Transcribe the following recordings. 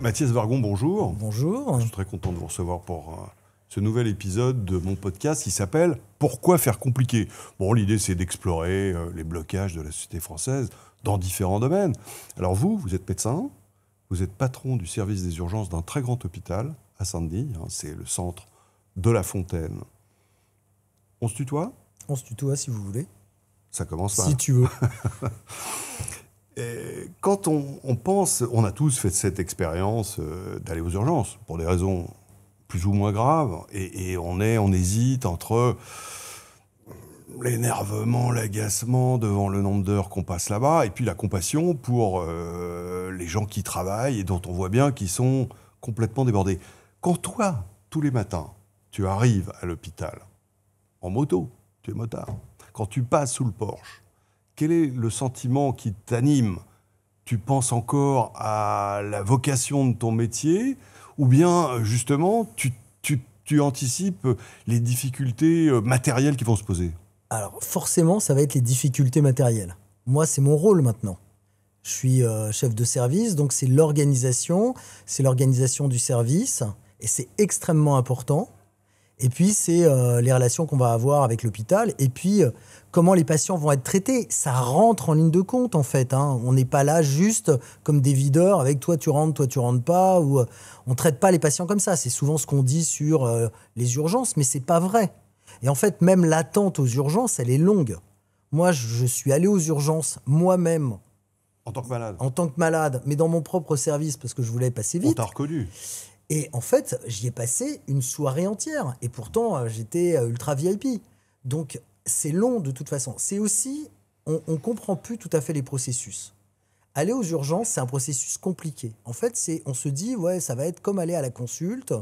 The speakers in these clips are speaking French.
Mathias Vargon, bonjour. Bonjour. Je suis très content de vous recevoir pour ce nouvel épisode de mon podcast qui s'appelle « Pourquoi faire compliqué ?» Bon, l'idée, c'est d'explorer les blocages de la société française dans différents domaines. Alors vous êtes médecin, vous êtes patron du service des urgences d'un très grand hôpital à Saint-Denis, c'est le centre de La Fontaine. On se tutoie ? On se tutoie si vous voulez. Ça commence là. Si tu veux. Et quand on pense, on a tous fait cette expérience d'aller aux urgences pour des raisons plus ou moins graves, et on hésite entre l'énervement, l'agacement devant le nombre d'heures qu'on passe là-bas, et puis la compassion pour les gens qui travaillent et dont on voit bien qu'ils sont complètement débordés. Quand toi, tous les matins, tu arrives à l'hôpital, en moto, tu es motard, quand tu passes sous le porche, quel est le sentiment qui t'anime ? Tu penses encore à la vocation de ton métier ou bien, justement, tu anticipes les difficultés matérielles qui vont se poser ? Alors, forcément, ça va être les difficultés matérielles. Moi, c'est mon rôle maintenant. Je suis chef de service, donc c'est l'organisation du service, et c'est extrêmement important. Et puis, c'est les relations qu'on va avoir avec l'hôpital. Et puis, comment les patients vont être traités. Ça rentre en ligne de compte, en fait. On n'est pas là juste comme des videurs avec toi, tu rentres pas. Ou, on ne traite pas les patients comme ça. C'est souvent ce qu'on dit sur les urgences, mais ce n'est pas vrai. Et en fait, même l'attente aux urgences, elle est longue. Moi, je suis allé aux urgences moi-même. En tant que malade ? En tant que malade, mais dans mon propre service, parce que je voulais passer vite. On t'a reconnu ? Et en fait, j'y ai passé une soirée entière. Et pourtant, j'étais ultra VIP. Donc, c'est long de toute façon. C'est aussi, on ne comprend plus tout à fait les processus. Aller aux urgences, c'est un processus compliqué. En fait, on se dit, ouais, ça va être comme aller à la consulte.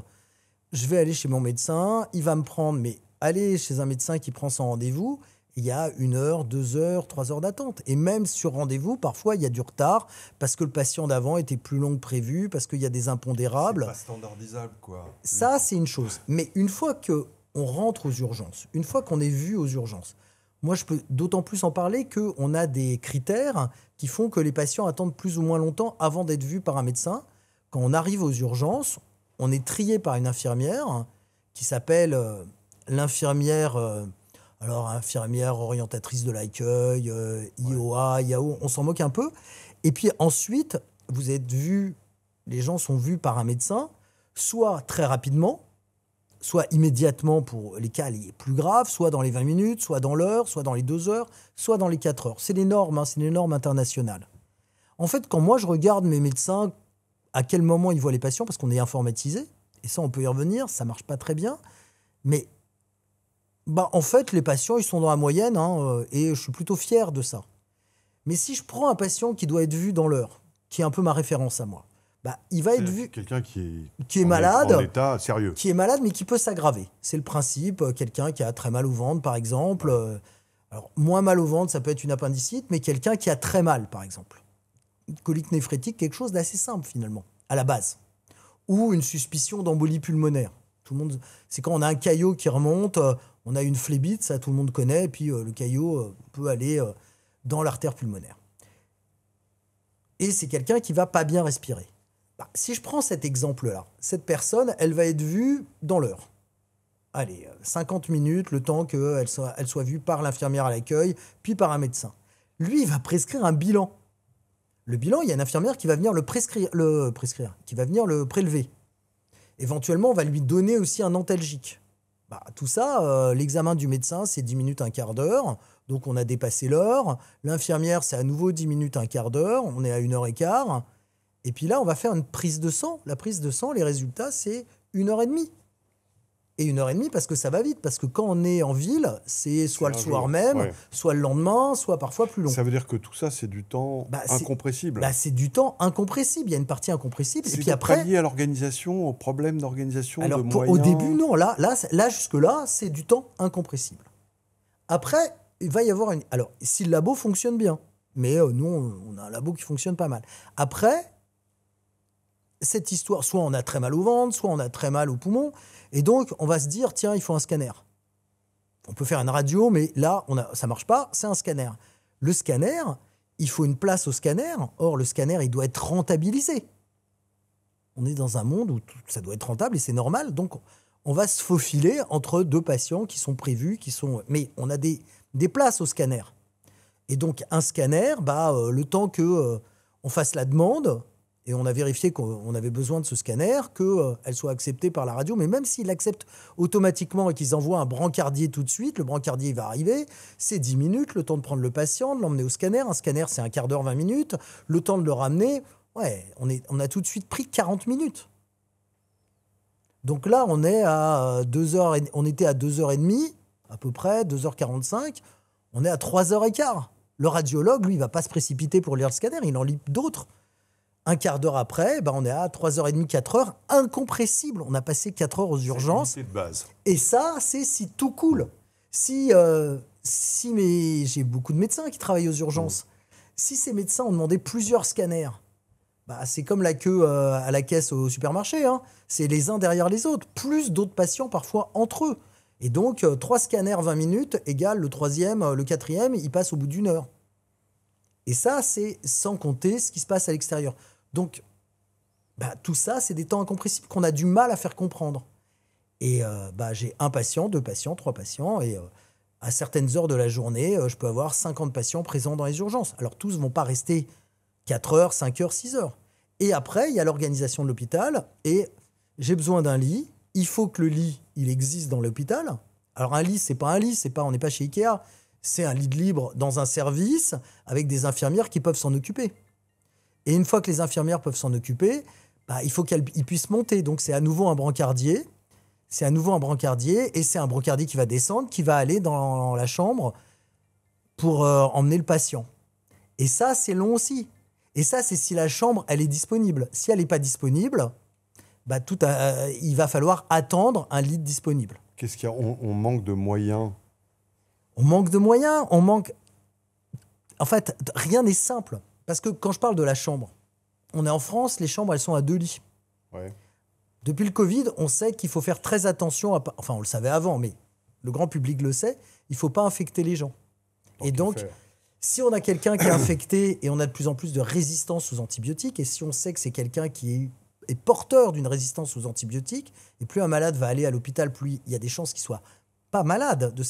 Je vais aller chez mon médecin, il va me prendre. Mais aller chez un médecin qui prend son rendez-vous, il y a 1 heure, 2 heures, 3 heures d'attente. Et même sur rendez-vous, parfois, il y a du retard parce que le patient d'avant était plus long que prévu, parce qu'il y a des impondérables. C'est pas standardisable, quoi. Ça, c'est une chose. Mais une fois qu'on rentre aux urgences, une fois qu'on est vu aux urgences, moi, je peux d'autant plus en parler qu'on a des critères qui font que les patients attendent plus ou moins longtemps avant d'être vus par un médecin. Quand on arrive aux urgences, on est trié par une infirmière qui s'appelle l'infirmière... infirmière orientatrice de l'accueil, IOA, IAO, on s'en moque un peu. Et puis ensuite, les gens sont vus par un médecin, soit très rapidement, soit immédiatement pour les cas les plus graves, soit dans les 20 minutes, soit dans l'heure, soit dans les 2 heures, soit dans les 4 heures. C'est les normes, c'est les normes internationales. En fait, quand moi je regarde mes médecins, à quel moment ils voient les patients, parce qu'on est informatisé, et ça on peut y revenir, ça marche pas très bien, mais en fait, les patients, ils sont dans la moyenne, et je suis plutôt fier de ça. Mais si je prends un patient qui doit être vu dans l'heure, qui est un peu ma référence à moi, il va être vu... Quelqu'un qui est malade, en état sérieux. Qui est malade, mais qui peut s'aggraver. C'est le principe. Quelqu'un qui a très mal au ventre, par exemple. Alors, moins mal au ventre, ça peut être une appendicite, mais quelqu'un qui a très mal, par exemple. Une colique néphrétique, quelque chose d'assez simple, finalement, à la base. Ou une suspicion d'embolie pulmonaire. C'est quand on a un caillot qui remonte... on a une phlébite, ça tout le monde connaît, et puis le caillot peut aller dans l'artère pulmonaire. Et c'est quelqu'un qui ne va pas bien respirer. Si je prends cet exemple-là, cette personne, elle va être vue dans l'heure. Allez, 50 minutes, le temps qu'elle soit vue par l'infirmière à l'accueil, puis par un médecin. Lui, il va prescrire un bilan. Le bilan, il y a une infirmière qui va venir qui va venir le prélever. Éventuellement, on va lui donner aussi un antalgique. Tout ça, l'examen du médecin, c'est 10 minutes, un quart d'heure. Donc, on a dépassé l'heure. L'infirmière, c'est à nouveau 10 minutes, un quart d'heure. On est à 1h15. Et puis là, on va faire une prise de sang. La prise de sang, les résultats, c'est 1h30. Et 1h30 parce que ça va vite. Parce que quand on est en ville, c'est soit le soir même, soit le lendemain, soit parfois plus long. Ça veut dire que tout ça, c'est du temps incompressible. C'est du temps incompressible. Il y a une partie incompressible. C'est et puis après, lié à l'organisation, au problème d'organisation, alors, de moyens. Au début, non. Là, jusque-là, c'est du temps incompressible. Après, il va y avoir une... Alors, si le labo fonctionne bien, mais nous, on a un labo qui fonctionne pas mal. Après, cette histoire, soit on a très mal au ventre, soit on a très mal au poumon, et donc on va se dire, tiens, il faut un scanner. On peut faire une radio, mais là, ça marche pas, c'est un scanner. Le scanner, il faut une place au scanner. Or, le scanner, il doit être rentabilisé. On est dans un monde où ça doit être rentable et c'est normal. Donc, on va se faufiler entre deux patients qui sont prévus, mais on a des places au scanner. Et donc, un scanner, le temps que on fasse la demande, et on a vérifié qu'on avait besoin de ce scanner, qu'elle soit acceptée par la radio, mais même s'ils l'acceptent automatiquement et qu'ils envoient un brancardier tout de suite, le brancardier va arriver, c'est 10 minutes, le temps de prendre le patient, de l'emmener au scanner. Un scanner, c'est un quart d'heure, 20 minutes. Le temps de le ramener, on a tout de suite pris 40 minutes. Donc là, on est à 2h, on était à 2h30, à peu près, 2h45, on est à 3h15. Le radiologue, lui, il ne va pas se précipiter pour lire le scanner, il en lit d'autres. Un quart d'heure après, on est à 3h30, 4h, incompressible. On a passé 4 heures aux urgences. C'est de base. Et ça, c'est si tout coule. Si j'ai beaucoup de médecins qui travaillent aux urgences. Si ces médecins ont demandé plusieurs scanners, c'est comme la queue à la caisse au supermarché. Hein. C'est les uns derrière les autres. Plus d'autres patients, parfois, entre eux. Et donc, 3 scanners, 20 minutes, égale le 3e, le 4e, il passe au bout d'1 heure. Et ça, c'est sans compter ce qui se passe à l'extérieur. Donc, tout ça, c'est des temps incompressibles qu'on a du mal à faire comprendre. Et j'ai 1 patient, 2 patients, 3 patients, et à certaines heures de la journée, je peux avoir 50 patients présents dans les urgences. Alors, tous ne vont pas rester 4 heures, 5 heures, 6 heures. Et après, il y a l'organisation de l'hôpital, et j'ai besoin d'un lit. Il faut que le lit, il existe dans l'hôpital. Alors, un lit, c'est pas un lit, on n'est pas chez Ikea. C'est un lit de libre dans un service avec des infirmières qui peuvent s'en occuper. Et une fois que les infirmières peuvent s'en occuper, il faut qu'elles puissent monter. Donc, c'est à nouveau un brancardier. Et c'est un brancardier qui va descendre, qui va aller dans la chambre pour emmener le patient. Et ça, c'est long aussi. Et ça, c'est si la chambre, elle est disponible. Si elle n'est pas disponible, il va falloir attendre un lit disponible. Qu'est-ce qu'il y a ? On manque de moyens. On manque de moyens, En fait, rien n'est simple. Parce que quand je parle de la chambre, on est en France, les chambres, elles sont à 2 lits. Ouais. Depuis le Covid, on sait qu'il faut faire très attention, on le savait avant, mais le grand public le sait, il ne faut pas infecter les gens. Et donc, si on a quelqu'un qui est infecté et on a de plus en plus de résistance aux antibiotiques, et si on sait que c'est quelqu'un qui est porteur d'une résistance aux antibiotiques, et plus un malade va aller à l'hôpital, plus il y a des chances qu'il soit pas malade de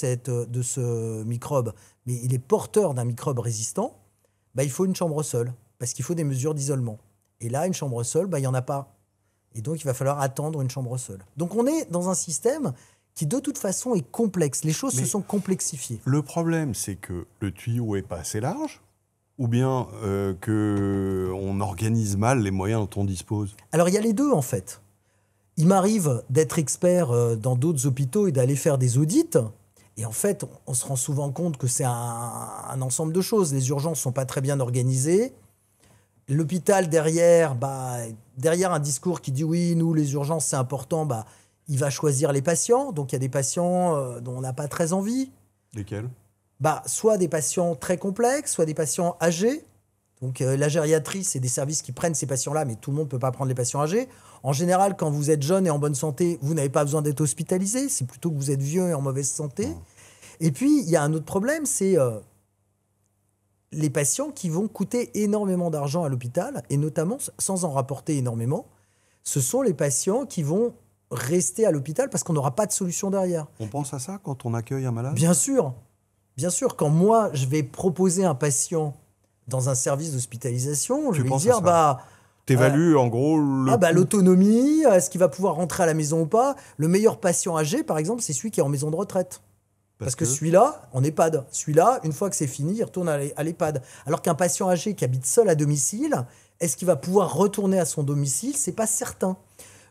ce microbe, mais il est porteur d'un microbe résistant, il faut une chambre seule, parce qu'il faut des mesures d'isolement. Et là, une chambre seule, il n'y en a pas. Et donc, il va falloir attendre une chambre seule. Donc, on est dans un système qui, de toute façon, est complexe. Les choses se sont complexifiées. Le problème, c'est que le tuyau n'est pas assez large, ou bien qu'on organise mal les moyens dont on dispose. Alors, il y a les deux, en fait. Il m'arrive d'être expert dans d'autres hôpitaux et d'aller faire des audits. Et en fait, on se rend souvent compte que c'est un ensemble de choses. Les urgences ne sont pas très bien organisées. L'hôpital, derrière un discours qui dit « oui, nous, les urgences, c'est important », il va choisir les patients. Donc, il y a des patients dont on n'a pas très envie. Lesquels ? Soit des patients très complexes, soit des patients âgés. Donc, la gériatrie, c'est des services qui prennent ces patients-là, mais tout le monde ne peut pas prendre les patients âgés. En général, quand vous êtes jeune et en bonne santé, vous n'avez pas besoin d'être hospitalisé. C'est plutôt que vous êtes vieux et en mauvaise santé. Et puis, il y a un autre problème, c'est les patients qui vont coûter énormément d'argent à l'hôpital, et notamment, sans en rapporter énormément, ce sont les patients qui vont rester à l'hôpital parce qu'on n'aura pas de solution derrière. On pense à ça quand on accueille un malade ? Bien sûr. Quand moi, je vais proposer un patient dans un service d'hospitalisation, je vais lui dire, t'évalues en gros l'autonomie, est-ce qu'il va pouvoir rentrer à la maison ou pas. Le meilleur patient âgé, par exemple, c'est celui qui est en maison de retraite. Parce que celui-là, en EHPAD, une fois que c'est fini, il retourne à l'EHPAD. Alors qu'un patient âgé qui habite seul à domicile, est-ce qu'il va pouvoir retourner à son domicile ? C'est pas certain.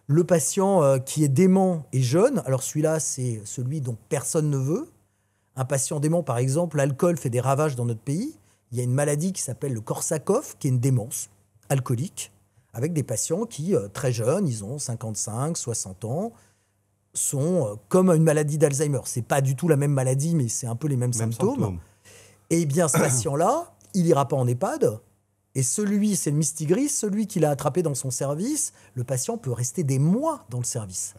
Le patient qui est dément et jeune, alors celui-là, c'est celui dont personne ne veut. Un patient dément, par exemple, l'alcool fait des ravages dans notre pays. Il y a une maladie qui s'appelle le Korsakoff, qui est une démence alcoolique, avec des patients qui, très jeunes, ils ont 55, 60 ans, sont comme une maladie d'Alzheimer. C'est pas du tout la même maladie, mais c'est un peu les mêmes symptômes. Et bien, ce patient-là, il ira pas en EHPAD. Et c'est le mistigris, celui qui l'a attrapé dans son service, le patient peut rester des mois dans le service.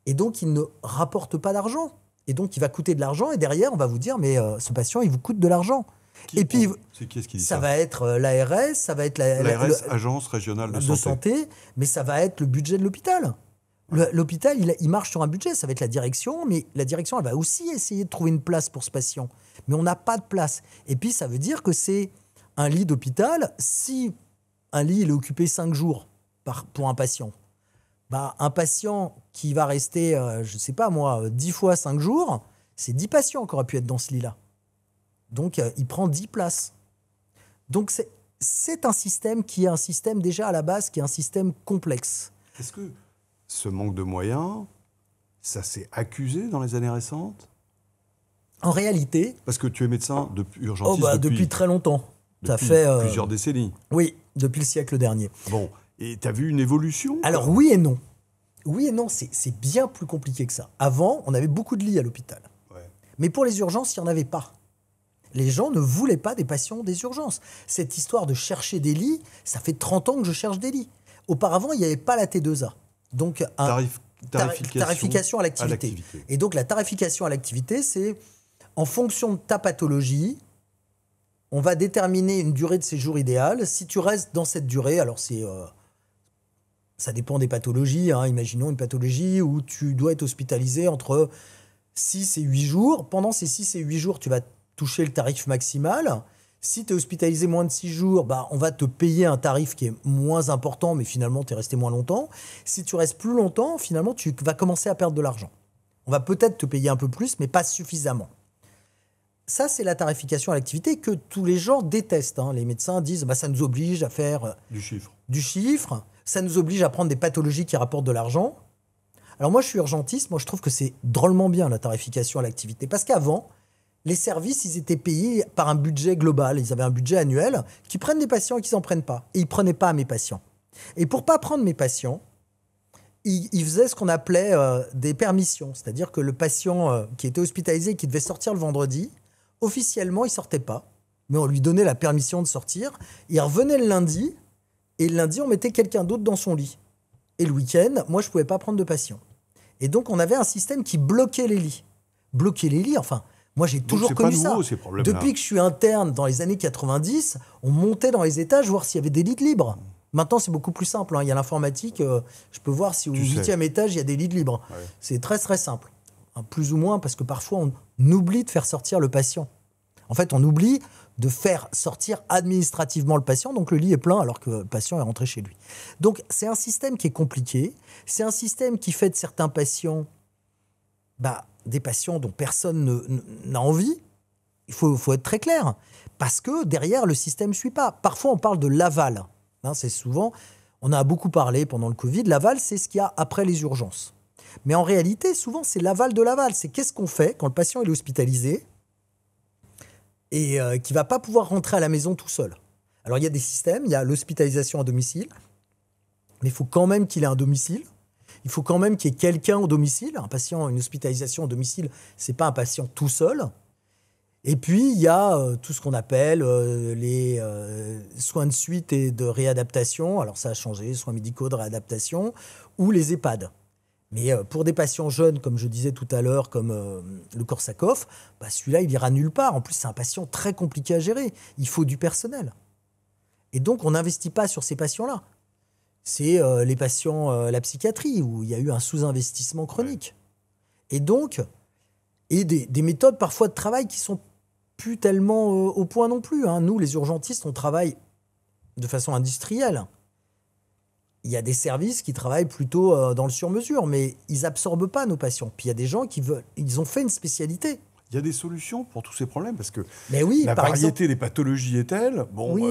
Et donc, il ne rapporte pas d'argent. Et donc, il va coûter de l'argent. Et derrière, on va vous dire, mais ce patient, il vous coûte de l'argent. Et puis, c'est qui est-ce qui dit ça ça? va être l'ARS, ça va être L'ARS, Agence régionale de santé. mais ça va être le budget de l'hôpital. L'hôpital, il marche sur un budget, ça va être la direction, mais la direction, elle va aussi essayer de trouver une place pour ce patient. Mais on n'a pas de place. Et puis, ça veut dire que c'est un lit d'hôpital. Si un lit il est occupé 5 jours pour un patient, bah, un patient qui va rester, je ne sais pas moi, 10 fois 5 jours, c'est 10 patients qui auraient pu être dans ce lit-là. Donc, il prend 10 places. Donc, c'est un système qui est un système déjà à la base, qui est un système complexe. Est-ce que ce manque de moyens, ça s'est accusé dans les années récentes? En réalité... Parce que tu es médecin urgentiste depuis très longtemps. Depuis plusieurs décennies. Oui, depuis le siècle dernier. Bon, et tu as vu une évolution? Alors oui et non. Oui et non, c'est bien plus compliqué que ça. Avant, on avait beaucoup de lits à l'hôpital. Ouais. Mais pour les urgences, il n'y en avait pas. Les gens ne voulaient pas des patients des urgences. Cette histoire de chercher des lits, ça fait 30 ans que je cherche des lits. Auparavant, il n'y avait pas la T2A. Donc, tarification à l'activité. Et donc, la tarification à l'activité, c'est en fonction de ta pathologie, on va déterminer une durée de séjour idéale. Si tu restes dans cette durée, alors ça dépend des pathologies. Hein. Imaginons une pathologie où tu dois être hospitalisé entre 6 et 8 jours. Pendant ces 6 et 8 jours, tu vas toucher le tarif maximal. Si tu es hospitalisé moins de 6 jours, bah, on va te payer un tarif qui est moins important, mais finalement, tu es resté moins longtemps. Si tu restes plus longtemps, finalement, tu vas commencer à perdre de l'argent. On va peut-être te payer un peu plus, mais pas suffisamment. Ça, c'est la tarification à l'activité que tous les gens détestent. Hein. Les médecins disent bah, ça nous oblige à faire du chiffre. Ça nous oblige à prendre des pathologies qui rapportent de l'argent. Alors moi, je suis urgentiste. Moi, je trouve que c'est drôlement bien, la tarification à l'activité. Parce qu'avant, les services, ils étaient payés par un budget global. Ils avaient un budget annuel qui prennent des patients et qui s'en prennent pas. Et ils prenaient pas mes patients. Et pour pas prendre mes patients, ils faisaient ce qu'on appelait des permissions. C'est-à-dire que le patient qui était hospitalisé et qui devait sortir le vendredi, officiellement, il sortait pas. Mais on lui donnait la permission de sortir. Il revenait le lundi. Et le lundi, on mettait quelqu'un d'autre dans son lit. Et le week-end, moi, je pouvais pas prendre de patients. Et donc, on avait un système qui bloquait les lits. Bloquer les lits, enfin... Moi, j'ai toujours connu ça. Depuis que je suis interne dans les années 90, on montait dans les étages voir s'il y avait des lits libres. Maintenant, c'est beaucoup plus simple. Hein. Il y a l'informatique. Je peux voir si au 8e étage, il y a des lits libres. Ouais. C'est très, très simple. Hein, plus ou moins, parce que parfois, on oublie de faire sortir le patient. En fait, on oublie de faire sortir administrativement le patient. Donc, le lit est plein alors que le patient est rentré chez lui. Donc, c'est un système qui est compliqué. C'est un système qui fait de certains patients... des patients dont personne n'a envie, il faut être très clair, parce que derrière, le système ne suit pas. Parfois, on parle de l'aval. Hein, c'est souvent, on a beaucoup parlé pendant le Covid, l'aval, c'est ce qu'il y a après les urgences. Mais en réalité, souvent, c'est l'aval de l'aval. C'est qu'est-ce qu'on fait quand le patient est hospitalisé et qui ne va pas pouvoir rentrer à la maison tout seul. Alors, il y a des systèmes, il y a l'hospitalisation à domicile, mais il faut quand même qu'il ait un domicile. Il faut quand même qu'il y ait quelqu'un au domicile. Un patient, une hospitalisation au domicile, ce n'est pas un patient tout seul. Et puis, il y a tout ce qu'on appelle les soins de suite et de réadaptation. Alors, ça a changé, soins médicaux de réadaptation, ou les EHPAD. Mais pour des patients jeunes, comme je disais tout à l'heure, comme le Korsakoff, celui-là, il ira nulle part. En plus, c'est un patient très compliqué à gérer. Il faut du personnel. Et donc, on n'investit pas sur ces patients-là. C'est les patients, la psychiatrie, où il y a eu un sous-investissement chronique. Et donc, des méthodes parfois de travail qui sont plus tellement au point non plus. Hein. Nous, les urgentistes, on travaille de façon industrielle. Il y a des services qui travaillent plutôt dans le sur-mesure, mais ils absorbent pas nos patients. Puis il y a des gens ils ont fait une spécialité. Il y a des solutions pour tous ces problèmes parce que oui, la variété des pathologies est telle.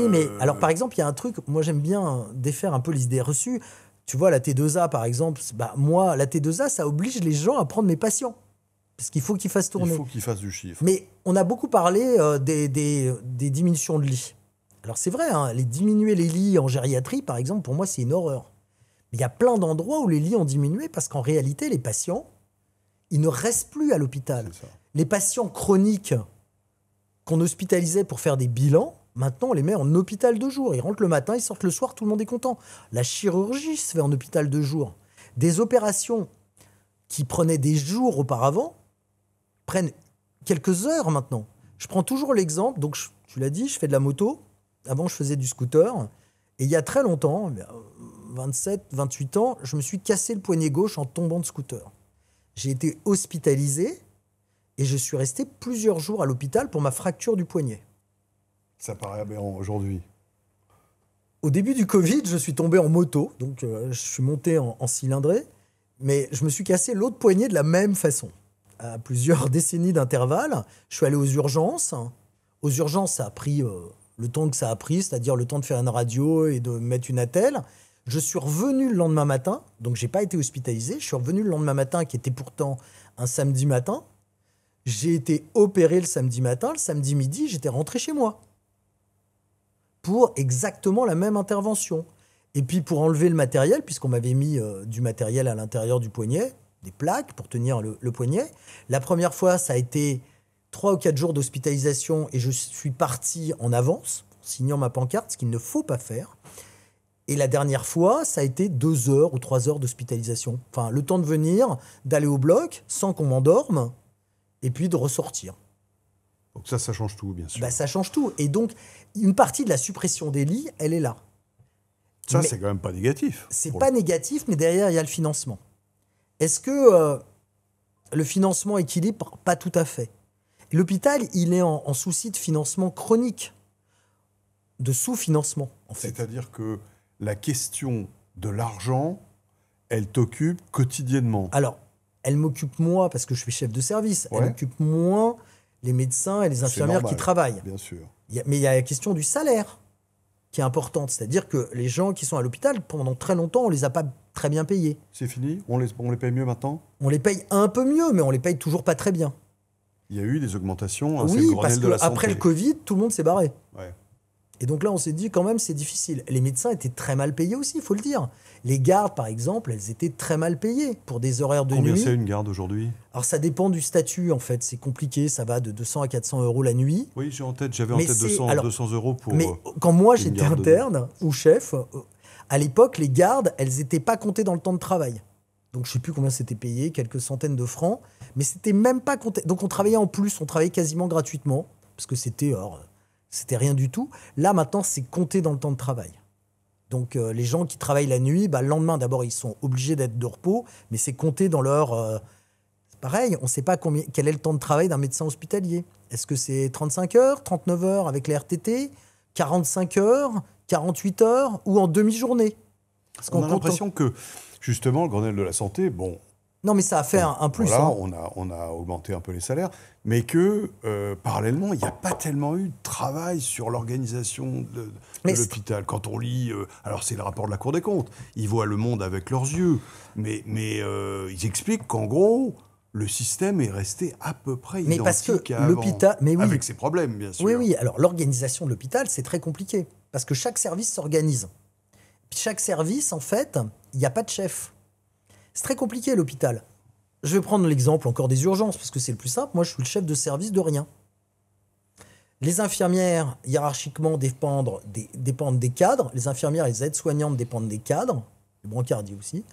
Mais alors par exemple, il y a un truc, moi j'aime bien défaire un peu les idées reçues. Tu vois, la T2A par exemple, moi, la T2A, ça oblige les gens à prendre mes patients. Parce qu'il faut qu'ils fassent tourner. Il faut qu'ils fassent du chiffre. Mais on a beaucoup parlé des diminutions de lits. Alors c'est vrai, hein, diminuer les lits en gériatrie, par exemple, pour moi, c'est une horreur. Mais il y a plein d'endroits où les lits ont diminué parce qu'en réalité, les patients, ils ne restent plus à l'hôpital. Les patients chroniques qu'on hospitalisait pour faire des bilans, maintenant, on les met en hôpital de jour. Ils rentrent le matin, ils sortent le soir, tout le monde est content. La chirurgie se fait en hôpital de jour. Des opérations qui prenaient des jours auparavant prennent quelques heures maintenant. Je prends toujours l'exemple, donc tu tu l'as dit, je fais de la moto. Avant, je faisais du scooter. Et il y a très longtemps, 27, 28 ans, je me suis cassé le poignet gauche en tombant de scooter. J'ai été hospitalisé et je suis resté plusieurs jours à l'hôpital pour ma fracture du poignet. Ça paraît aberrant aujourd'hui. Au début du Covid, je suis tombé en moto, donc je suis monté en cylindré, mais je me suis cassé l'autre poignet de la même façon. À plusieurs décennies d'intervalle, je suis allé aux urgences. Aux urgences, ça a pris le temps que ça a pris, c'est-à-dire le temps de faire une radio et de mettre une attelle. Je suis revenu le lendemain matin, donc j'ai pas été hospitalisé. Je suis revenu le lendemain matin, qui était pourtant un samedi matin. J'ai été opéré le samedi matin. Le samedi midi, j'étais rentré chez moi pour exactement la même intervention. Et puis pour enlever le matériel, puisqu'on m'avait mis du matériel à l'intérieur du poignet, des plaques pour tenir le poignet. La première fois, ça a été 3 ou 4 jours d'hospitalisation et je suis parti en avance, en signant ma pancarte, ce qu'il ne faut pas faire. Et la dernière fois, ça a été 2 heures ou 3 heures d'hospitalisation. Enfin, le temps de venir, d'aller au bloc sans qu'on m'endorme et puis de ressortir. Donc ça change tout, bien sûr. Bah, ça change tout. Et donc, une partie de la suppression des lits, elle est là. Ça, Mais c'est quand même pas négatif. c'est pas négatif, mais derrière, il y a le financement. Est-ce que le financement équilibre? Pas tout à fait. L'hôpital, il est en souci de financement chronique, de sous-financement, en fait. C'est-à-dire que la question de l'argent, elle t'occupe quotidiennement. Alors, elle m'occupe moi parce que je suis chef de service. Ouais. Elle occupe moins les médecins et les infirmières qui normal, travaillent. Bien sûr. Mais il y a la question du salaire qui est importante. C'est-à-dire que les gens qui sont à l'hôpital, pendant très longtemps, on les a pas très bien payés. C'est fini? On les paye mieux maintenant? On les paye un peu mieux, mais on les paye toujours pas très bien. Il y a eu des augmentations, hein, c'est le Oui, Grenelle parce de la santé. qu'après le Covid, tout le monde s'est barré. Ouais. Et donc là, on s'est dit quand même, c'est difficile. Les médecins étaient très mal payés aussi, il faut le dire. Les gardes, par exemple, elles étaient très mal payées pour des horaires de Combien nuit. c'est une garde aujourd'hui? Alors ça dépend du statut, en fait. C'est compliqué, ça va de 200 à 400 euros la nuit. Oui, j'avais en Mais tête c'est- 200, alors, 200 euros pour... Mais quand moi, une j'étais garde de interne ou chef, à l'époque, les gardes, elles n'étaient pas comptées dans le temps de travail. Donc je ne sais plus combien c'était payé, quelques centaines de francs. Mais c'était même pas compté. Donc on travaillait en plus, on travaillait quasiment gratuitement. Parce que c'était rien du tout. Là, maintenant, c'est compté dans le temps de travail. Donc les gens qui travaillent la nuit, le lendemain, d'abord, ils sont obligés d'être de repos, mais c'est compté dans leur... c'est pareil, on ne sait pas quel est le temps de travail d'un médecin hospitalier. Est-ce que c'est 35 heures, 39 heures avec les RTT, 45 heures, 48 heures ou en demi-journée? Parce On a compte- l'impression que, justement, le Grenelle de la santé, bon... Non, mais ça a fait un plus. Voilà, hein. on a augmenté un peu les salaires, mais que, parallèlement, il n'y a pas tellement eu de travail sur l'organisation de Mais l'hôpital. Quand on lit... alors, c'est le rapport de la Cour des comptes. Ils voient le monde avec leurs yeux. Mais ils expliquent qu'en gros, le système est resté à peu près Mais parce que identique à avant. l'hôpital- mais oui. Avec ses problèmes, bien sûr. Oui, oui. Alors, l'organisation de l'hôpital, c'est très compliqué. Parce que chaque service s'organise. Puis chaque service, en fait, il n'y a pas de chef. C'est très compliqué, l'hôpital. Je vais prendre l'exemple encore des urgences, parce que c'est le plus simple. Moi, je suis le chef de service de rien. Les infirmières, hiérarchiquement, dépendent des cadres. Les infirmières et les aides-soignantes dépendent des cadres. Les brancardiers aussi.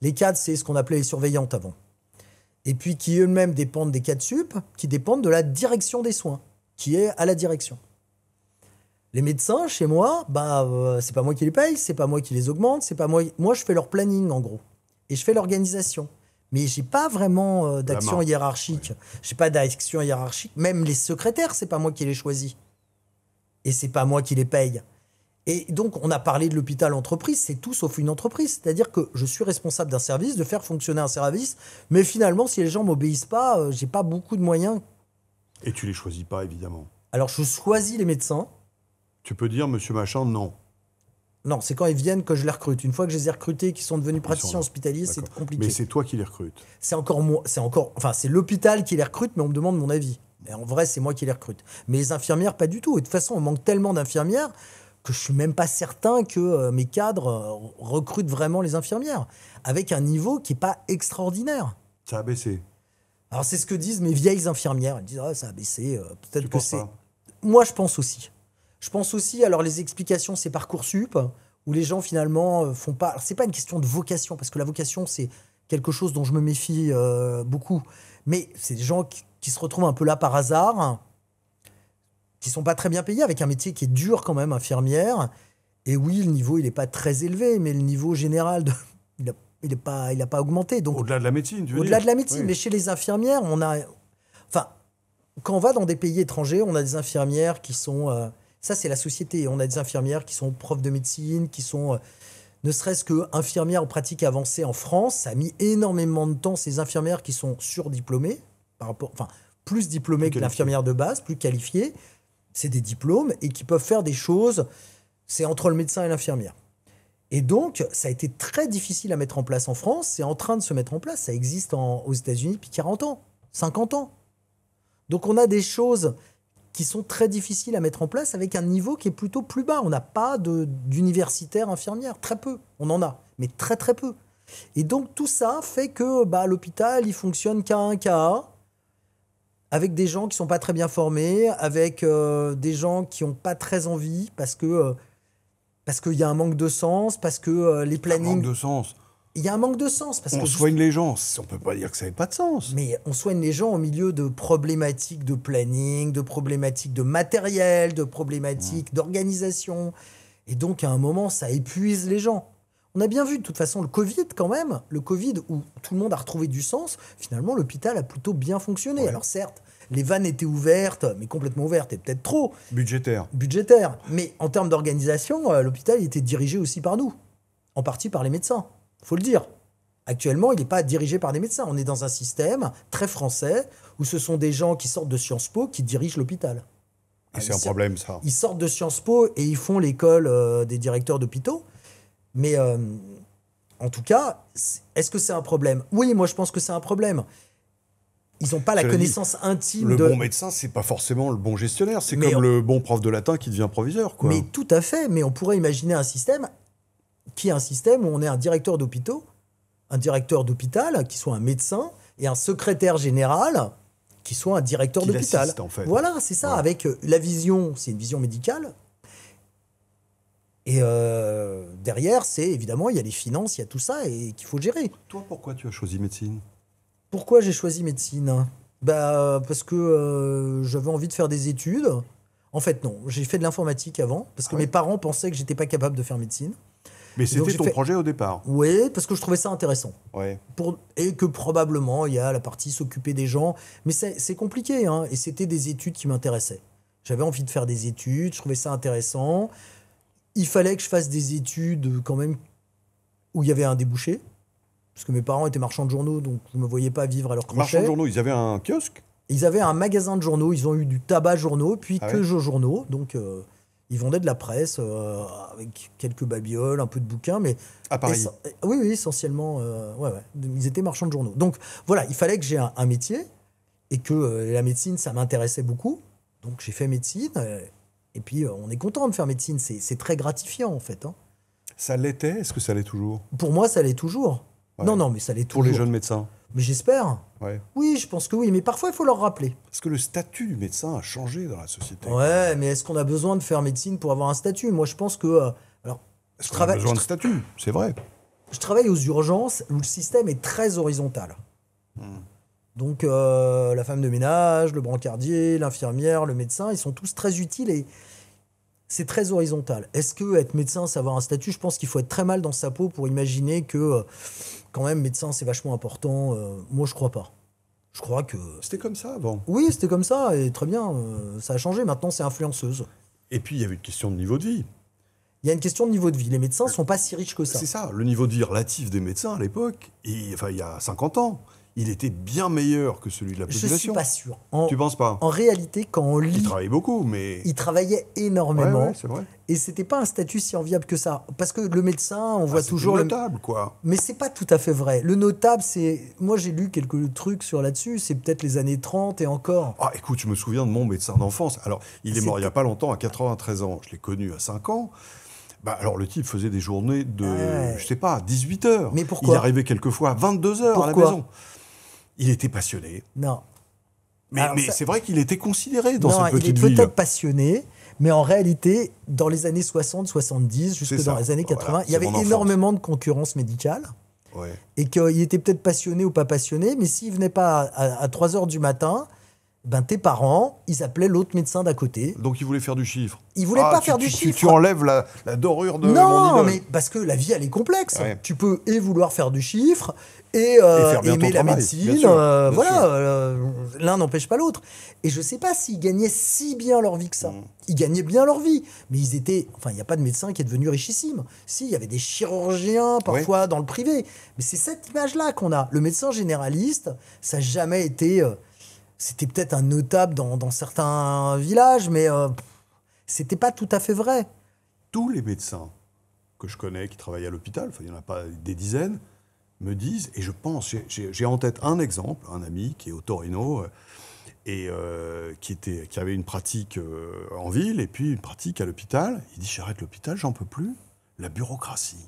Les cadres, c'est ce qu'on appelait les surveillantes avant. Et puis qui eux-mêmes dépendent des cadres sup, qui dépendent de la direction des soins, qui est à la direction. Les médecins, chez moi, c'est pas moi qui les paye, c'est pas moi qui les augmente, c'est pas moi. Moi, je fais leur planning, en gros. Et je fais l'organisation. Mais j'ai pas vraiment d'action main. hiérarchique. J'ai pas d'action hiérarchique. Même les secrétaires, c'est pas moi qui les choisis. Et c'est pas moi qui les paye. Et donc, on a parlé de l'hôpital entreprise, c'est tout sauf une entreprise. C'est-à-dire que je suis responsable d'un service, de faire fonctionner un service, mais finalement, si les gens m'obéissent pas, j'ai pas beaucoup de moyens. Et tu les choisis pas, évidemment. Alors, je choisis les médecins. Tu peux dire, monsieur machin, non. Non, c'est quand ils viennent que je les recrute. Une fois que je les ai recrutés, qu'ils sont devenus Ils praticiens sont là. hospitaliers, c'est D'accord. compliqué. Mais c'est toi qui les recrutes. C'est encore moi, c'est l'hôpital qui les recrute, mais on me demande mon avis. Et en vrai, c'est moi qui les recrute. Mais les infirmières, pas du tout. Et de toute façon, on manque tellement d'infirmières que je suis même pas certain que mes cadres recrutent vraiment les infirmières, avec un niveau qui est pas extraordinaire. Ça a baissé. Alors c'est ce que disent mes vieilles infirmières. Elles disent ça a baissé. Peut-être Tu que penses c'est. pas? Moi, je pense aussi. Je pense aussi. Alors les explications, c'est Parcoursup où les gens finalement font pas. Alors, c'est pas une question de vocation parce que la vocation c'est quelque chose dont je me méfie beaucoup. Mais c'est des gens qui se retrouvent un peu là par hasard. qui sont pas très bien payées, avec un métier qui est dur quand même, infirmière. Et oui, le niveau, il n'est pas très élevé, mais le niveau général, il a pas augmenté. Donc, Au-delà de la médecine, tu veux au-delà dire. de la médecine, Oui. mais chez les infirmières, enfin, quand on va dans des pays étrangers, on a des infirmières qui sont... ça, c'est la société. On a des infirmières qui sont profs de médecine, qui sont... ne serait-ce que infirmières en pratique avancée en France. Ça a mis énormément de temps, ces infirmières qui sont surdiplômées, plus diplômées Plus que qualifiées. l'infirmière de base, plus qualifiées. C'est des diplômes et qui peuvent faire des choses... C'est entre le médecin et l'infirmière. Et donc, ça a été très difficile à mettre en place en France. C'est en train de se mettre en place. Ça existe aux États-Unis depuis 40 ans, 50 ans. Donc, on a des choses qui sont très difficiles à mettre en place avec un niveau qui est plutôt plus bas. On n'a pas d'universitaires infirmières. Très peu. On en a, mais très, très peu. Et donc, tout ça fait que l'hôpital, il fonctionne qu'à un cas, avec des gens qui ne sont pas très bien formés, avec des gens qui n'ont pas très envie parce qu'il y a un manque de sens, parce que les Un plannings... manque de sens. Il y a un manque de sens. Parce On que soigne les gens. On peut pas dire que ça n'ait pas de sens. Mais on soigne les gens au milieu de problématiques de planning, de problématiques de matériel, de problématiques d'organisation. Et donc, à un moment, ça épuise les gens. On a bien vu, de toute façon, le Covid, quand même, le Covid où tout le monde a retrouvé du sens, finalement, l'hôpital a plutôt bien fonctionné. Ouais. Alors certes, les vannes étaient ouvertes, mais complètement ouvertes, et peut-être trop Budgétaire. budgétaires. Mais en termes d'organisation, l'hôpital il était dirigé aussi par nous, en partie par les médecins, faut le dire. Actuellement, il n'est pas dirigé par des médecins. On est dans un système très français où ce sont des gens qui sortent de Sciences Po qui dirigent l'hôpital. Et c'est un problème, ça. Ils sortent de Sciences Po et ils font l'école des directeurs d'hôpitaux. Mais en tout cas, est-ce que c'est un problème? Oui, moi je pense que c'est un problème. Ils n'ont pas la Cela dit, connaissance intime Le de... bon médecin, c'est pas forcément le bon gestionnaire. C'est Mais comme le bon prof de latin qui devient proviseur, quoi. Mais tout à fait, mais on pourrait imaginer un système qui est un système où on est un directeur d'hôpital, qui soit un médecin, et un secrétaire général qui soit un directeur Qui d'hôpital. l'assiste, en fait. Voilà, c'est ça, Ouais. avec la vision, c'est une vision médicale. Et derrière, c'est évidemment, il y a les finances, il y a tout ça, et qu'il faut gérer. Toi, pourquoi tu as choisi médecine? Pourquoi j'ai choisi médecine? Parce que j'avais envie de faire des études. En fait, non. J'ai fait de l'informatique avant, parce que Ah ouais. mes parents pensaient que j'étais pas capable de faire médecine. Mais donc, c'était j'ai ton fait- projet au départ. Oui, parce que je trouvais ça intéressant. Ouais. Et que probablement, il y a la partie s'occuper des gens. Mais c'est compliqué, hein. Et c'était des études qui m'intéressaient. J'avais envie de faire des études, je trouvais ça intéressant. Il fallait que je fasse des études quand même où il y avait un débouché. Parce que mes parents étaient marchands de journaux, donc vous ne me voyez pas vivre à leur Marchand crochet. de journaux, ils avaient un kiosque. Ils avaient un magasin de journaux, ils ont eu du tabac journaux, puis Ah que ouais. journaux. Donc, ils vendaient de la presse avec quelques babioles, un peu de bouquins, mais... À Paris. Oui, essentiellement, ouais. Ils étaient marchands de journaux. Donc, voilà, il fallait que j'ai un métier et que la médecine, ça m'intéressait beaucoup. Donc, j'ai fait médecine. Et puis, on est content de faire médecine. C'est très gratifiant, en fait. Hein. Ça l'était? Est-ce que ça l'est toujours? Pour moi, ça l'est toujours. Ouais. Non, mais ça l'est Pour toujours. les jeunes médecins? Mais j'espère. Ouais. Oui, je pense que oui. Mais parfois, il faut leur rappeler. Parce que le statut du médecin a changé dans la société. Ouais, mais est-ce qu'on a besoin de faire médecine pour avoir un statut? Moi, je pense que... alors, Est-ce je qu'on a travaille, besoin de statut? C'est vrai. je travaille aux urgences où le système est très horizontal. Donc, la femme de ménage, le brancardier, l'infirmière, le médecin, ils sont tous très utiles et c'est très horizontal. Est-ce que être médecin, c'est avoir un statut? Je pense qu'il faut être très mal dans sa peau pour imaginer que, quand même, médecin, c'est vachement important. Moi, je crois pas. Je crois que... C'était comme ça avant. Oui, c'était comme ça et très bien. Ça a changé. Maintenant, c'est influenceuse. Et puis, il y avait une question de niveau de vie. Il y a une question de niveau de vie. Les médecins sont pas si riches que ça. C'est ça, le niveau de vie relatif des médecins à l'époque, il y a 50 ans, il était bien meilleur que celui de la Je population. suis pas sûr. Tu penses pas? En réalité, quand on Il lit, travaillait beaucoup, mais... il travaillait énormément. Ouais, c'est vrai. Et c'était pas un statut si enviable que ça. Parce que le médecin, on voit C'était toujours... notable, quoi. Mais c'est pas tout à fait vrai. Le notable, c'est... Moi, j'ai lu quelques trucs sur là-dessus. C'est peut-être les années 30 et encore. Ah, écoute, je me souviens de mon médecin d'enfance. Alors, il est mort il n'y a pas longtemps, à 93 ans. Je l'ai connu à 5 ans. Alors, le type faisait des journées de, Ouais. je sais pas, 18 heures. Mais pourquoi? Il arrivait quelquefois à 22 heures à la Pourquoi? maison. Il était passionné. Non. Mais, Alors, mais ça- c'est vrai qu'il était considéré dans non, cette il est petite ville. peut-être passionné, mais en réalité, dans les années 60, 70, jusque C'est dans ça. les années 80, Voilà, il y avait c'est mon enfance. énormément de concurrence médicale. Ouais. Et qu'il était peut-être passionné ou pas passionné, mais s'il venait pas à 3 heures du matin, Ben, tes parents, ils appelaient l'autre médecin d'à côté. Donc, il voulait faire du chiffre. Ils voulaient pas faire du chiffre. Tu enlèves la dorure de mon Non, idole. mais parce que la vie, elle est complexe. Ouais. Tu peux vouloir faire du chiffre et faire bien aimer ton la travail, médecine. bien sûr, bien Voilà, sûr. l'un n'empêche pas l'autre. Et je sais pas s'ils gagnaient si bien leur vie que ça. Mm. Ils gagnaient bien leur vie, mais ils étaient. Enfin, il n'y a pas de médecin qui est devenu richissime. Si, il y avait des chirurgiens parfois dans le privé. Mais c'est cette image-là qu'on a. Le médecin généraliste, ça n'a jamais été. C'était peut-être un notable dans certains villages, mais c'était pas tout à fait vrai. Tous les médecins que je connais qui travaillent à l'hôpital, enfin, il n'y en a pas des dizaines, me disent, et je pense, j'ai en tête un exemple, un ami qui est au Torino, et qui avait une pratique en ville, et puis une pratique à l'hôpital. Il dit, j'arrête l'hôpital, j'en peux plus. La bureaucratie.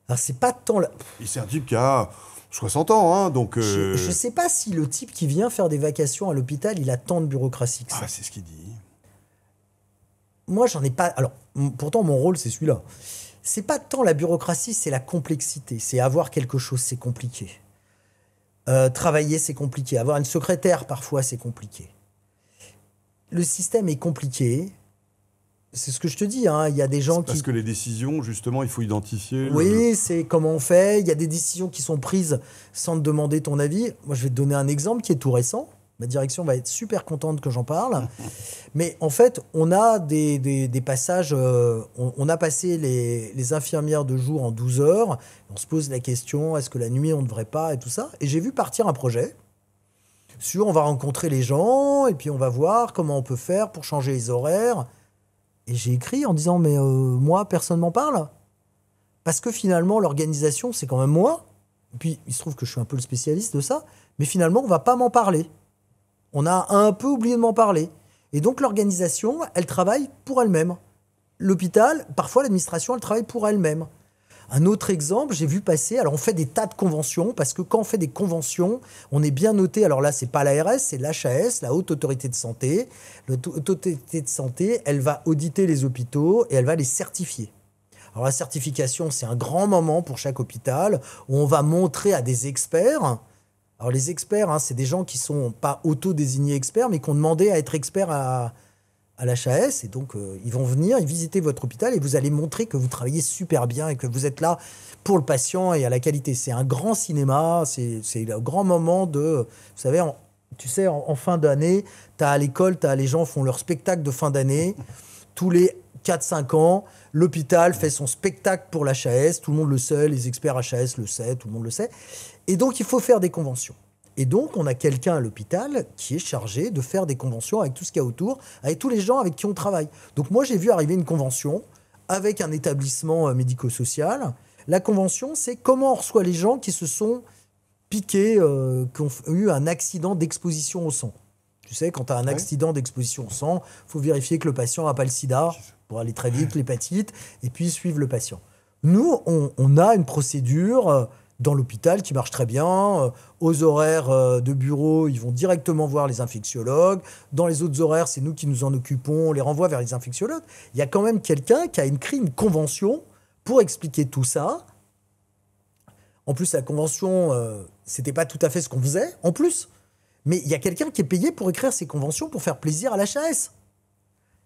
Alors, c'est pas tant. Et c'est un type qui a 60 ans, hein, donc... Je sais pas si le type qui vient faire des vacations à l'hôpital, il a tant de bureaucratie que ça. Ah, c'est ce qu'il dit. Moi, j'en ai pas. Alors, pourtant, mon rôle, c'est celui-là. C'est pas tant la bureaucratie, c'est la complexité. C'est avoir quelque chose, c'est compliqué. Travailler, c'est compliqué. Avoir une secrétaire, parfois, c'est compliqué. Le système est compliqué. C'est ce que je te dis, hein. Il y a des gens Parce que les décisions, justement, il faut identifier... Oui, c'est comment on fait. Il y a des décisions qui sont prises sans te demander ton avis. Moi, je vais te donner un exemple qui est tout récent. Ma direction va être super contente que j'en parle. Mais en fait, on a des passages... on a passé les infirmières de jour en 12 heures. On se pose la question, est-ce que la nuit, on ne devrait pas, et tout ça. Et j'ai vu partir un projet sur on va rencontrer les gens, et puis on va voir comment on peut faire pour changer les horaires. Et j'ai écrit en disant, mais moi, personne m'en parle. Parce que finalement, l'organisation, c'est quand même moi. Et puis, il se trouve que je suis un peu le spécialiste de ça. Mais finalement, on ne va pas m'en parler. On a un peu oublié de m'en parler. Et donc, l'organisation, elle travaille pour elle-même. L'hôpital, parfois, l'administration, elle travaille pour elle-même. Un autre exemple, j'ai vu passer, alors on fait des tas de conventions, parce que quand on fait des conventions, on est bien noté, alors là, c'est pas l'ARS, c'est l'HAS, la Haute Autorité de Santé. La Haute Autorité de Santé, elle va auditer les hôpitaux et elle va les certifier. Alors la certification, c'est un grand moment pour chaque hôpital, où on va montrer à des experts. Alors les experts, hein, c'est des gens qui sont pas auto-désignés experts, mais qui ont demandé à être experts à l'HAS, et donc ils vont venir, ils visiter votre hôpital et vous allez montrer que vous travaillez super bien et que vous êtes là pour le patient et à la qualité. C'est un grand cinéma, c'est le grand moment de... Vous savez, tu sais, en fin d'année, à l'école, les gens font leur spectacle de fin d'année. Tous les 4-5 ans, l'hôpital fait son spectacle pour l'HAS. Tout le monde le sait, les experts HAS le savent, tout le monde le sait. Et donc, il faut faire des conventions. Et donc, on a quelqu'un à l'hôpital qui est chargé de faire des conventions avec tout ce qu'il y a autour, avec tous les gens avec qui on travaille. Donc, moi, j'ai vu arriver une convention avec un établissement médico-social. La convention, c'est comment on reçoit les gens qui se sont piqués, qui ont eu un accident d'exposition au sang. Tu sais, quand tu as un accident d'exposition au sang, il faut vérifier que le patient n'a pas le sida, pour aller très vite, l'hépatite, et puis suivre le patient. Nous, on a une procédure... dans l'hôpital qui marche très bien. Aux horaires de bureau, ils vont directement voir les infectiologues. Dans les autres horaires, c'est nous qui nous en occupons, on les renvoie vers les infectiologues. Il y a quand même quelqu'un qui a écrit une convention pour expliquer tout ça. En plus, la convention, c'était pas tout à fait ce qu'on faisait, en plus. Mais il y a quelqu'un qui est payé pour écrire ces conventions pour faire plaisir à l'HAS.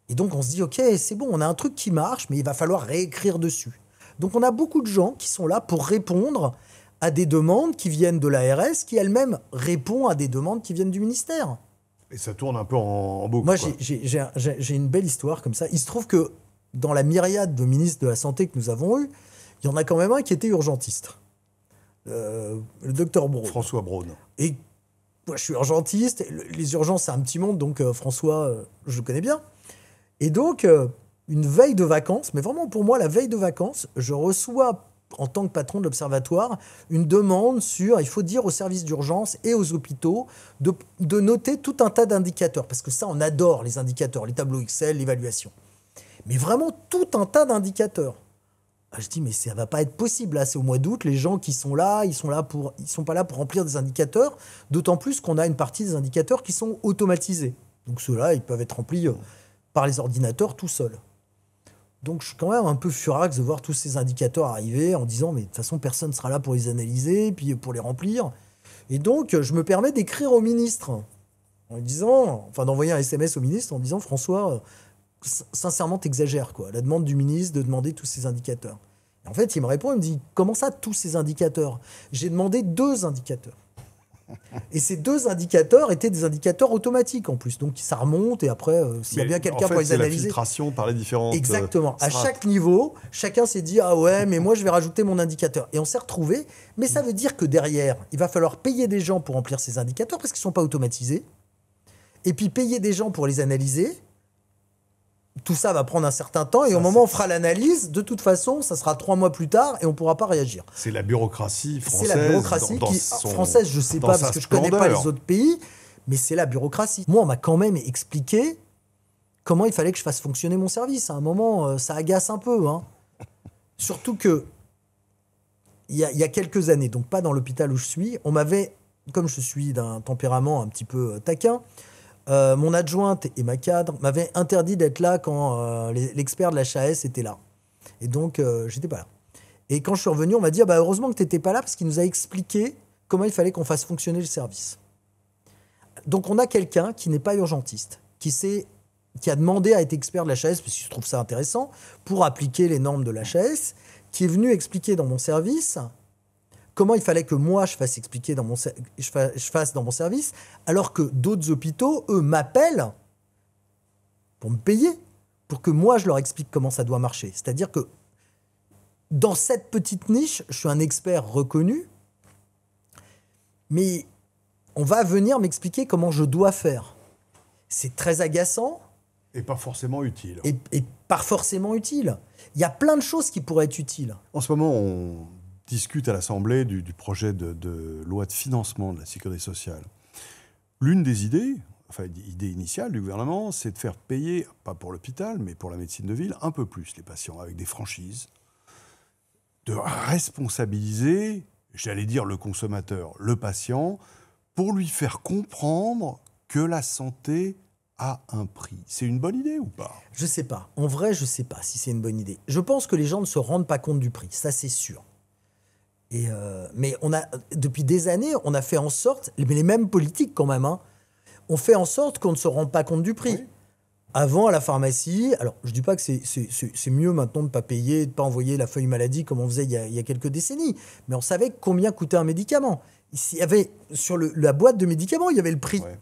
Et donc, on se dit, OK, c'est bon, on a un truc qui marche, mais il va falloir réécrire dessus. Donc, on a beaucoup de gens qui sont là pour répondre à des demandes qui viennent de l'ARS, qui elle-même répond à des demandes qui viennent du ministère. Et ça tourne un peu en boucle. Moi, j'ai une belle histoire comme ça. Il se trouve que dans la myriade de ministres de la Santé que nous avons eu, il y en a quand même un qui était urgentiste. Le docteur Braun. François Braun. Et moi, je suis urgentiste. Les urgences, c'est un petit monde, donc François, je le connais bien. Et donc, une veille de vacances, mais vraiment pour moi, la veille de vacances, je reçois, en tant que patron de l'Observatoire, une demande sur, il faut dire aux services d'urgence et aux hôpitaux de noter tout un tas d'indicateurs. Parce que ça, on adore les indicateurs, les tableaux Excel, l'évaluation. Mais vraiment tout un tas d'indicateurs. Je dis, mais ça va pas être possible, là, c'est au mois d'août, les gens qui sont là, ils sont pas là pour remplir des indicateurs, d'autant plus qu'on a une partie des indicateurs qui sont automatisés. Donc ceux-là, ils peuvent être remplis par les ordinateurs tout seuls. Donc je suis quand même un peu furax de voir tous ces indicateurs arriver en disant, mais de toute façon, personne ne sera là pour les analyser, puis pour les remplir. Et donc, je me permets d'écrire au ministre. en lui disant, enfin d'envoyer un SMS au ministre en disant François, sincèrement t'exagères quoi. La demande du ministre de demander tous ces indicateurs. Et en fait, il me répond, il me dit comment ça tous ces indicateurs? J'ai demandé 2 indicateurs. Et ces 2 indicateurs étaient des indicateurs automatiques en plus. Donc ça remonte et après, s'il y a bien quelqu'un pour les analyser. C'est la filtration par les différentes. Exactement. À chaque niveau, chacun s'est dit ah ouais, mais moi je vais rajouter mon indicateur. Et on s'est retrouvé. Mais ça veut dire que derrière, il va falloir payer des gens pour remplir ces indicateurs parce qu'ils ne sont pas automatisés. Et puis payer des gens pour les analyser. Tout ça va prendre un certain temps et au moment où on fera l'analyse, de toute façon, ça sera 3 mois plus tard et on ne pourra pas réagir. C'est la bureaucratie française. C'est la bureaucratie française, je ne sais pas parce que je ne connais pas les autres pays, mais c'est la bureaucratie. Moi, on m'a quand même expliqué comment il fallait que je fasse fonctionner mon service. À un moment, ça agace un peu. Hein. Surtout que il y a quelques années, donc pas dans l'hôpital où je suis, on m'avait, comme je suis d'un tempérament un petit peu taquin, mon adjointe et ma cadre m'avaient interdit d'être là quand l'expert de la HAS était là. Et donc, j'étais pas là. Et quand je suis revenu, on m'a dit ah bah, heureusement que tu n'étais pas là parce qu'il nous a expliqué comment il fallait qu'on fasse fonctionner le service. Donc, on a quelqu'un qui n'est pas urgentiste, qui a demandé à être expert de la HAS, parce qu'il trouve ça intéressant, pour appliquer les normes de la HAS, qui est venu expliquer dans mon service comment il fallait que moi je fasse dans mon service, alors que d'autres hôpitaux, eux, m'appellent pour me payer, pour que moi je leur explique comment ça doit marcher. C'est-à-dire que dans cette petite niche, je suis un expert reconnu, mais on va venir m'expliquer comment je dois faire. C'est très agaçant. Et pas forcément utile. Et pas forcément utile. Il y a plein de choses qui pourraient être utiles. En ce moment, on discute à l'Assemblée du projet de loi de financement de la sécurité sociale. L'une des idées, enfin l'idée initiale du gouvernement, c'est de faire payer, pas pour l'hôpital, mais pour la médecine de ville, un peu plus les patients, avec des franchises, de responsabiliser, j'allais dire le consommateur, le patient, pour lui faire comprendre que la santé a un prix. C'est une bonne idée ou pas? Je sais pas. En vrai, je sais pas si c'est une bonne idée. Je pense que les gens ne se rendent pas compte du prix, ça c'est sûr. Mais depuis des années, on a fait en sorte, mais les mêmes politiques quand même, hein, on fait en sorte qu'on ne se rende pas compte du prix. Oui. Avant, à la pharmacie, alors je ne dis pas que c'est mieux maintenant de ne pas payer, de ne pas envoyer la feuille maladie comme on faisait il y a quelques décennies, mais on savait combien coûtait un médicament. Il y avait, sur la boîte de médicaments, il y avait le prix. Ouais.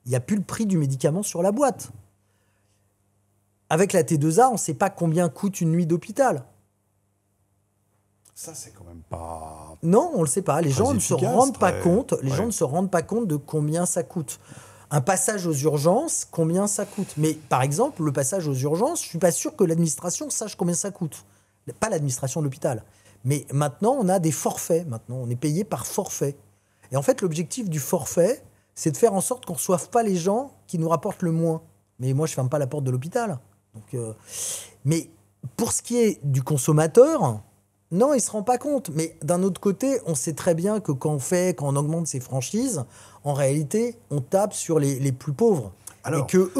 Il n'y a plus le prix du médicament sur la boîte. Avec la T2A, on ne sait pas combien coûte une nuit d'hôpital. Ça, c'est quand même pas... Non, on ne le sait pas. Les gens ne se rendent pas compte. Les gens ne se rendent pas compte de combien ça coûte. Un passage aux urgences, combien ça coûte. Mais par exemple, le passage aux urgences, je ne suis pas sûr que l'administration sache combien ça coûte. Pas l'administration de l'hôpital. Mais maintenant, on a des forfaits. Maintenant, on est payé par forfait. Et en fait, l'objectif du forfait, c'est de faire en sorte qu'on ne reçoive pas les gens qui nous rapportent le moins. Mais moi, je ne ferme pas la porte de l'hôpital. Mais pour ce qui est du consommateur... Non, il ne se rend pas compte. Mais d'un autre côté, on sait très bien que quand on augmente ses franchises, en réalité, on tape sur les plus pauvres. Alors, et qu'eux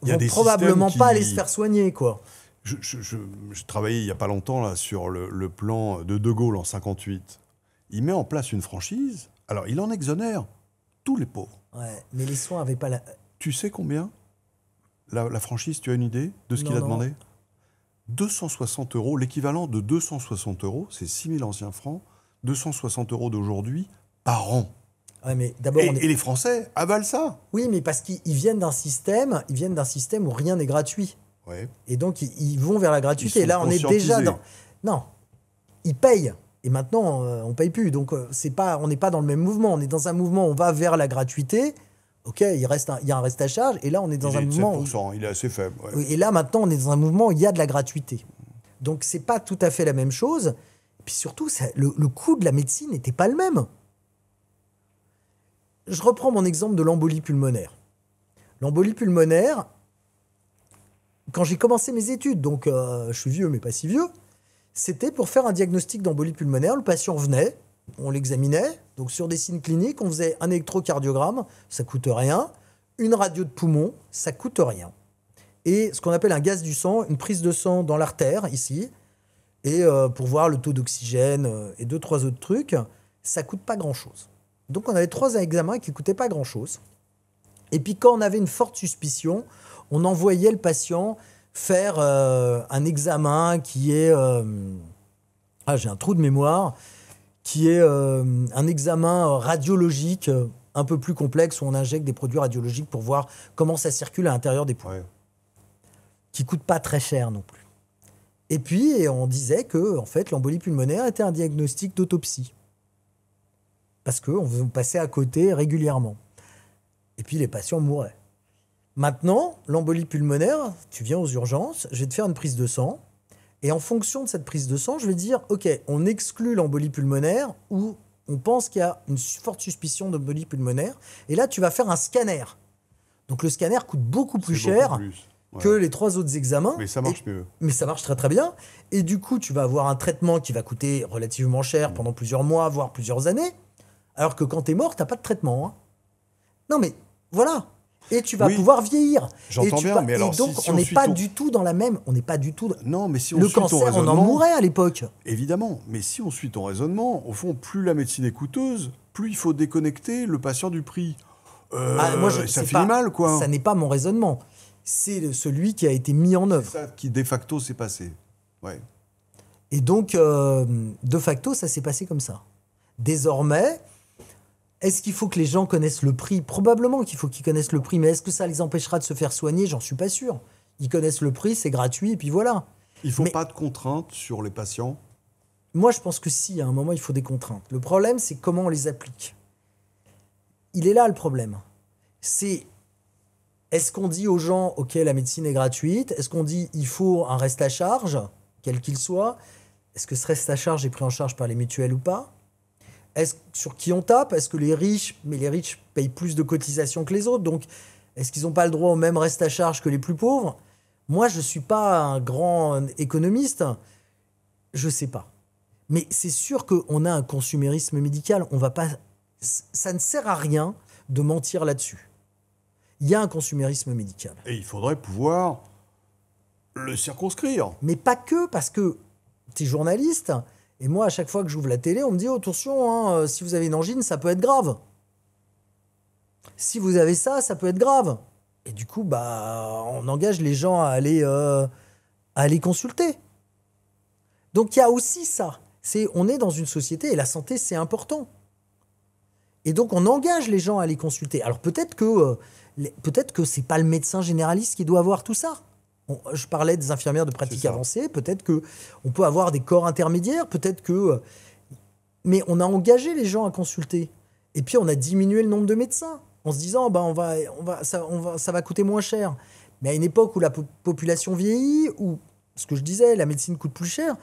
vont probablement pas aller se faire soigner, quoi. Je travaillais il n'y a pas longtemps là, sur le plan de Gaulle en 58. Il met en place une franchise. Alors, il en exonère tous les pauvres. Ouais, mais les soins n'avaient pas la... Tu sais combien la franchise, tu as une idée de ce qu'il a demandé ? 260 €, l'équivalent de 260 €, c'est 6 000 anciens francs, 260 € d'aujourd'hui par an. Ouais, mais et les Français avalent ça. Oui, mais parce qu'ils viennent d'un système, où rien n'est gratuit. Ouais. Et donc, ils vont vers la gratuité. Et là, on est déjà dans... Non, ils payent. Et maintenant, on ne paye plus. Donc, on n'est pas dans le même mouvement. On est dans un mouvement où on va vers la gratuité. Ok, il y a un reste à charge, et là on est dans un mouvement... 7%, il est assez faible. Ouais. Et là maintenant on est dans un mouvement où il y a de la gratuité. Donc c'est pas tout à fait la même chose. Et puis surtout, le coût de la médecine n'était pas le même. Je reprends mon exemple de l'embolie pulmonaire. L'embolie pulmonaire, quand j'ai commencé mes études, donc je suis vieux mais pas si vieux, c'était pour faire un diagnostic d'embolie pulmonaire. Le patient venait, on l'examinait, donc sur des signes cliniques, on faisait un électrocardiogramme, ça coûte rien, une radio de poumon, ça coûte rien. Et ce qu'on appelle un gaz du sang, une prise de sang dans l'artère, ici, et pour voir le taux d'oxygène et 2-3 autres trucs, ça coûte pas grand-chose. Donc on avait 3 examens qui coûtaient pas grand-chose. Et puis quand on avait une forte suspicion, on envoyait le patient faire un examen qui est... j'ai un trou de mémoire, qui est un examen radiologique un peu plus complexe où on injecte des produits radiologiques pour voir comment ça circule à l'intérieur des poumons. Qui ne coûte pas très cher non plus. Et puis, on disait que en fait, l'embolie pulmonaire était un diagnostic d'autopsie. Parce qu'on passait à côté régulièrement. Et puis, les patients mouraient. Maintenant, l'embolie pulmonaire, tu viens aux urgences, je vais te faire une prise de sang. Et en fonction de cette prise de sang, je vais dire, OK, on exclut l'embolie pulmonaire ou on pense qu'il y a une forte suspicion d'embolie pulmonaire. Et là, tu vas faire un scanner. Donc, le scanner coûte beaucoup plus cher que les 3 autres examens. Mais ça marche mieux. Mais ça marche très très bien. Et du coup, tu vas avoir un traitement qui va coûter relativement cher pendant plusieurs mois, voire plusieurs années. Alors que quand tu es mort, tu n'as pas de traitement. Hein. Non mais voilà. Et tu vas pouvoir vieillir. J'entends bien, mais alors donc on n'est pas du tout dans la même... On n'est pas du tout... Non, mais si on le suit ton cancer, raisonnement, on en mourait à l'époque. Évidemment, mais si on suit ton raisonnement, au fond, plus la médecine est coûteuse, plus il faut déconnecter le patient du prix. Ça finit mal, quoi. Ça n'est pas mon raisonnement. C'est celui qui a été mis en œuvre. C'est ça qui, de facto, s'est passé. Ouais. Et donc, de facto, ça s'est passé comme ça. Désormais, est-ce qu'il faut que les gens connaissent le prix ? Probablement qu'il faut qu'ils connaissent le prix, mais est-ce que ça les empêchera de se faire soigner ? J'en suis pas sûr. Ils connaissent le prix, c'est gratuit, et puis voilà. Il ne faut pas de contraintes sur les patients ? Moi, je pense que si, à un moment, il faut des contraintes. Le problème, c'est comment on les applique. Il est là, le problème. Est-ce qu'on dit aux gens, OK, la médecine est gratuite ? Est-ce qu'on dit, il faut un reste à charge, quel qu'il soit ? Est-ce que ce reste à charge est pris en charge par les mutuelles ou pas ? Sur qui on tape ? Est-ce que les riches payent plus de cotisations que les autres ? Donc, est-ce qu'ils n'ont pas le droit au même reste à charge que les plus pauvres ? Moi, je ne suis pas un grand économiste. Je ne sais pas. Mais c'est sûr qu'on a un consumérisme médical. On va pas... Ça ne sert à rien de mentir là-dessus. Il y a un consumérisme médical. Et il faudrait pouvoir le circonscrire. Mais pas que, parce que tu es journaliste, et moi, à chaque fois que j'ouvre la télé, on me dit, oh, attention, si vous avez une angine, ça peut être grave. Si vous avez ça, ça peut être grave. Et du coup, on engage les gens à aller consulter. Donc, il y a aussi ça. On est dans une société, et la santé, c'est important. Et donc, on engage les gens à aller consulter. Alors, peut-être que c'est pas le médecin généraliste qui doit avoir tout ça. Je parlais des infirmières de pratique avancée. Peut-être qu'on peut avoir des corps intermédiaires. Peut-être que... Mais on a engagé les gens à consulter. Et puis, on a diminué le nombre de médecins en se disant ça va coûter moins cher. Mais à une époque où la population vieillit, où, ce que je disais, la médecine coûte plus cher,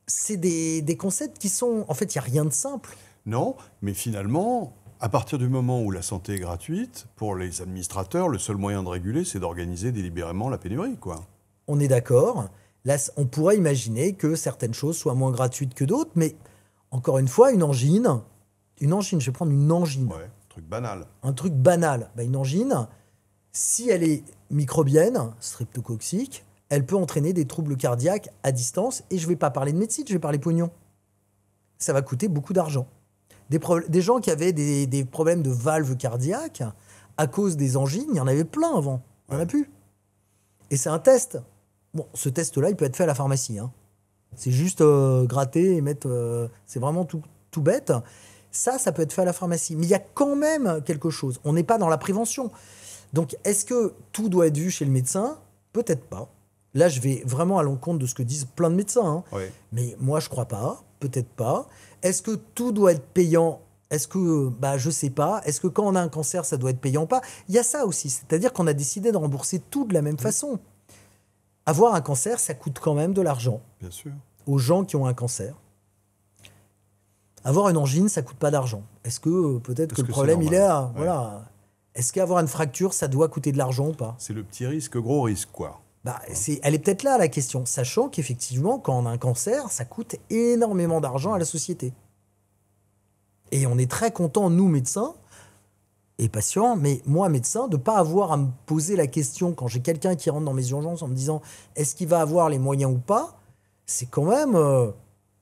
c'est des concepts qui sont... En fait, il n'y a rien de simple. Non, mais finalement, à partir du moment où la santé est gratuite, pour les administrateurs, le seul moyen de réguler, c'est d'organiser délibérément la pénurie, quoi. On est d'accord. Là, on pourrait imaginer que certaines choses soient moins gratuites que d'autres, mais encore une fois, une angine, je vais prendre une angine. Ouais, truc banal. Un truc banal. Une angine, si elle est microbienne, streptococcique, elle peut entraîner des troubles cardiaques à distance, et je ne vais pas parler de médecine, je vais parler pognon. Ça va coûter beaucoup d'argent. Des gens qui avaient des problèmes de valves cardiaques à cause des angines, il y en avait plein avant. Il n'y en a plus. Et c'est un test. Bon, ce test-là, il peut être fait à la pharmacie. Hein. C'est juste gratter et mettre... c'est vraiment tout bête. Ça peut être fait à la pharmacie. Mais il y a quand même quelque chose. On n'est pas dans la prévention. Donc, est-ce que tout doit être vu chez le médecin ? Peut-être pas. Là, je vais vraiment à l'encontre de ce que disent plein de médecins. Hein. Ouais. Mais moi, je crois pas. Peut-être pas. Est-ce que tout doit être payant ? Est-ce que, je sais pas. Est-ce que quand on a un cancer, ça doit être payant ou pas ? Il y a ça aussi. C'est-à-dire qu'on a décidé de rembourser tout de la même façon. Avoir un cancer, ça coûte quand même de l'argent. Bien sûr. Aux gens qui ont un cancer. Avoir une angine, ça coûte pas d'argent. Est-ce que peut-être que le problème, il est là ? Ouais. Voilà. Est-ce qu'avoir une fracture, ça doit coûter de l'argent ou pas ? C'est le petit risque, gros risque, quoi. Elle est peut-être là, la question. Sachant qu'effectivement, quand on a un cancer, ça coûte énormément d'argent à la société. Et on est très content, nous, médecins et patients, mais moi, médecin, de ne pas avoir à me poser la question quand j'ai quelqu'un qui rentre dans mes urgences en me disant « est-ce qu'il va avoir les moyens ou pas ?» C'est quand même...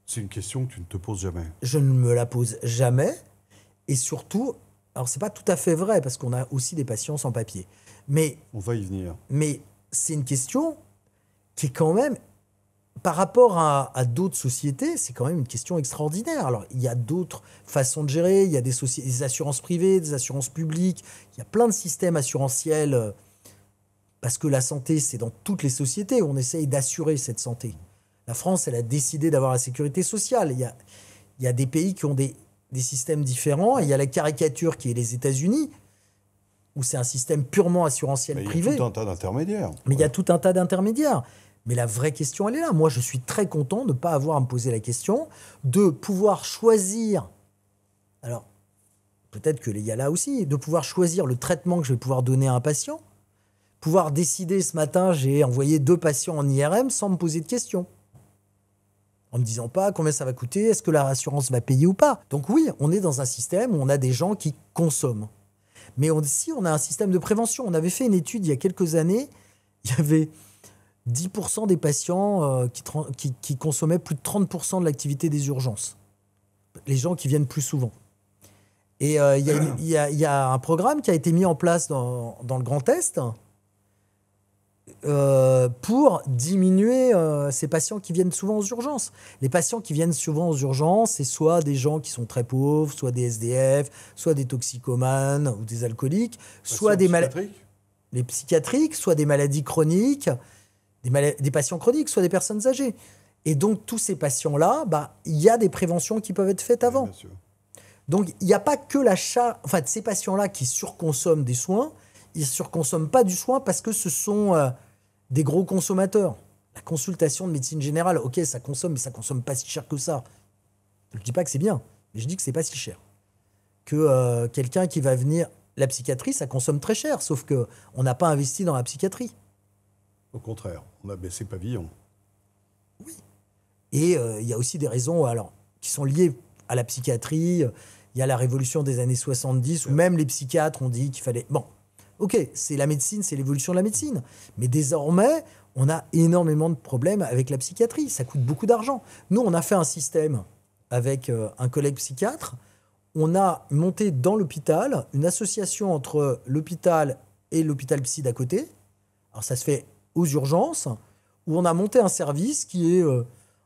C'est une question que tu ne te poses jamais. Je ne me la pose jamais. Et surtout, Alors, c'est pas tout à fait vrai, parce qu'on a aussi des patients sans papier. Mais, On va y venir. mais c'est une question qui est quand même, par rapport à d'autres sociétés, c'est quand même une question extraordinaire. Alors, il y a d'autres façons de gérer, il y a des assurances privées, des assurances publiques, il y a plein de systèmes assurantiels, parce que la santé, c'est dans toutes les sociétés où on essaye d'assurer cette santé. La France, elle a décidé d'avoir la sécurité sociale. Il y a des pays qui ont des systèmes différents. Il y a la caricature qui est les États-Unis, où c'est un système purement assurantiel Mais privé. il y a tout un tas d'intermédiaires. Mais il y a tout un tas d'intermédiaires. Mais la vraie question, elle est là. Moi, je suis très content de ne pas avoir à me poser la question, de pouvoir choisir. Alors, peut-être qu'il y a là aussi, de pouvoir choisir le traitement que je vais pouvoir donner à un patient. Pouvoir décider, ce matin, j'ai envoyé 2 patients en IRM sans me poser de questions. En me disant pas combien ça va coûter, est-ce que la assurance va payer ou pas. Donc oui, on est dans un système où on a des gens qui consomment. Mais aussi, on a un système de prévention. On avait fait une étude il y a quelques années. Il y avait 10% des patients qui consommaient plus de 30% de l'activité des urgences. Les gens qui viennent plus souvent. Et il y a un programme qui a été mis en place dans le Grand Est pour diminuer ces patients qui viennent souvent aux urgences. Les patients qui viennent souvent aux urgences, c'est soit des gens qui sont très pauvres, soit des SDF, soit des toxicomanes ou des alcooliques, soit des les psychiatriques, soit des maladies chroniques, des patients chroniques, soit des personnes âgées. Et donc, tous ces patients-là, il y a des préventions qui peuvent être faites avant. Oui, donc, il n'y a pas que ces patients-là qui surconsomment des soins, ils ne surconsomment pas du soin parce que ce sont des gros consommateurs. La consultation de médecine générale, ok, ça consomme, mais ça ne consomme pas si cher que ça. Je ne dis pas que c'est bien, mais je dis que ce n'est pas si cher. Que quelqu'un qui va venir... La psychiatrie, ça consomme très cher, sauf qu'on n'a pas investi dans la psychiatrie. Au contraire, on a baissé pavillon. Oui. Et il y a aussi des raisons qui sont liées à la psychiatrie. Il y a la révolution des années 70, où même les psychiatres ont dit qu'il fallait... Bon, ok, c'est la médecine, c'est l'évolution de la médecine. Mais désormais, on a énormément de problèmes avec la psychiatrie. Ça coûte beaucoup d'argent. Nous, on a fait un système avec un collègue psychiatre. On a monté dans l'hôpital une association entre l'hôpital et l'hôpital psy d'à côté. Alors, ça se fait aux urgences, où on a monté un service qui est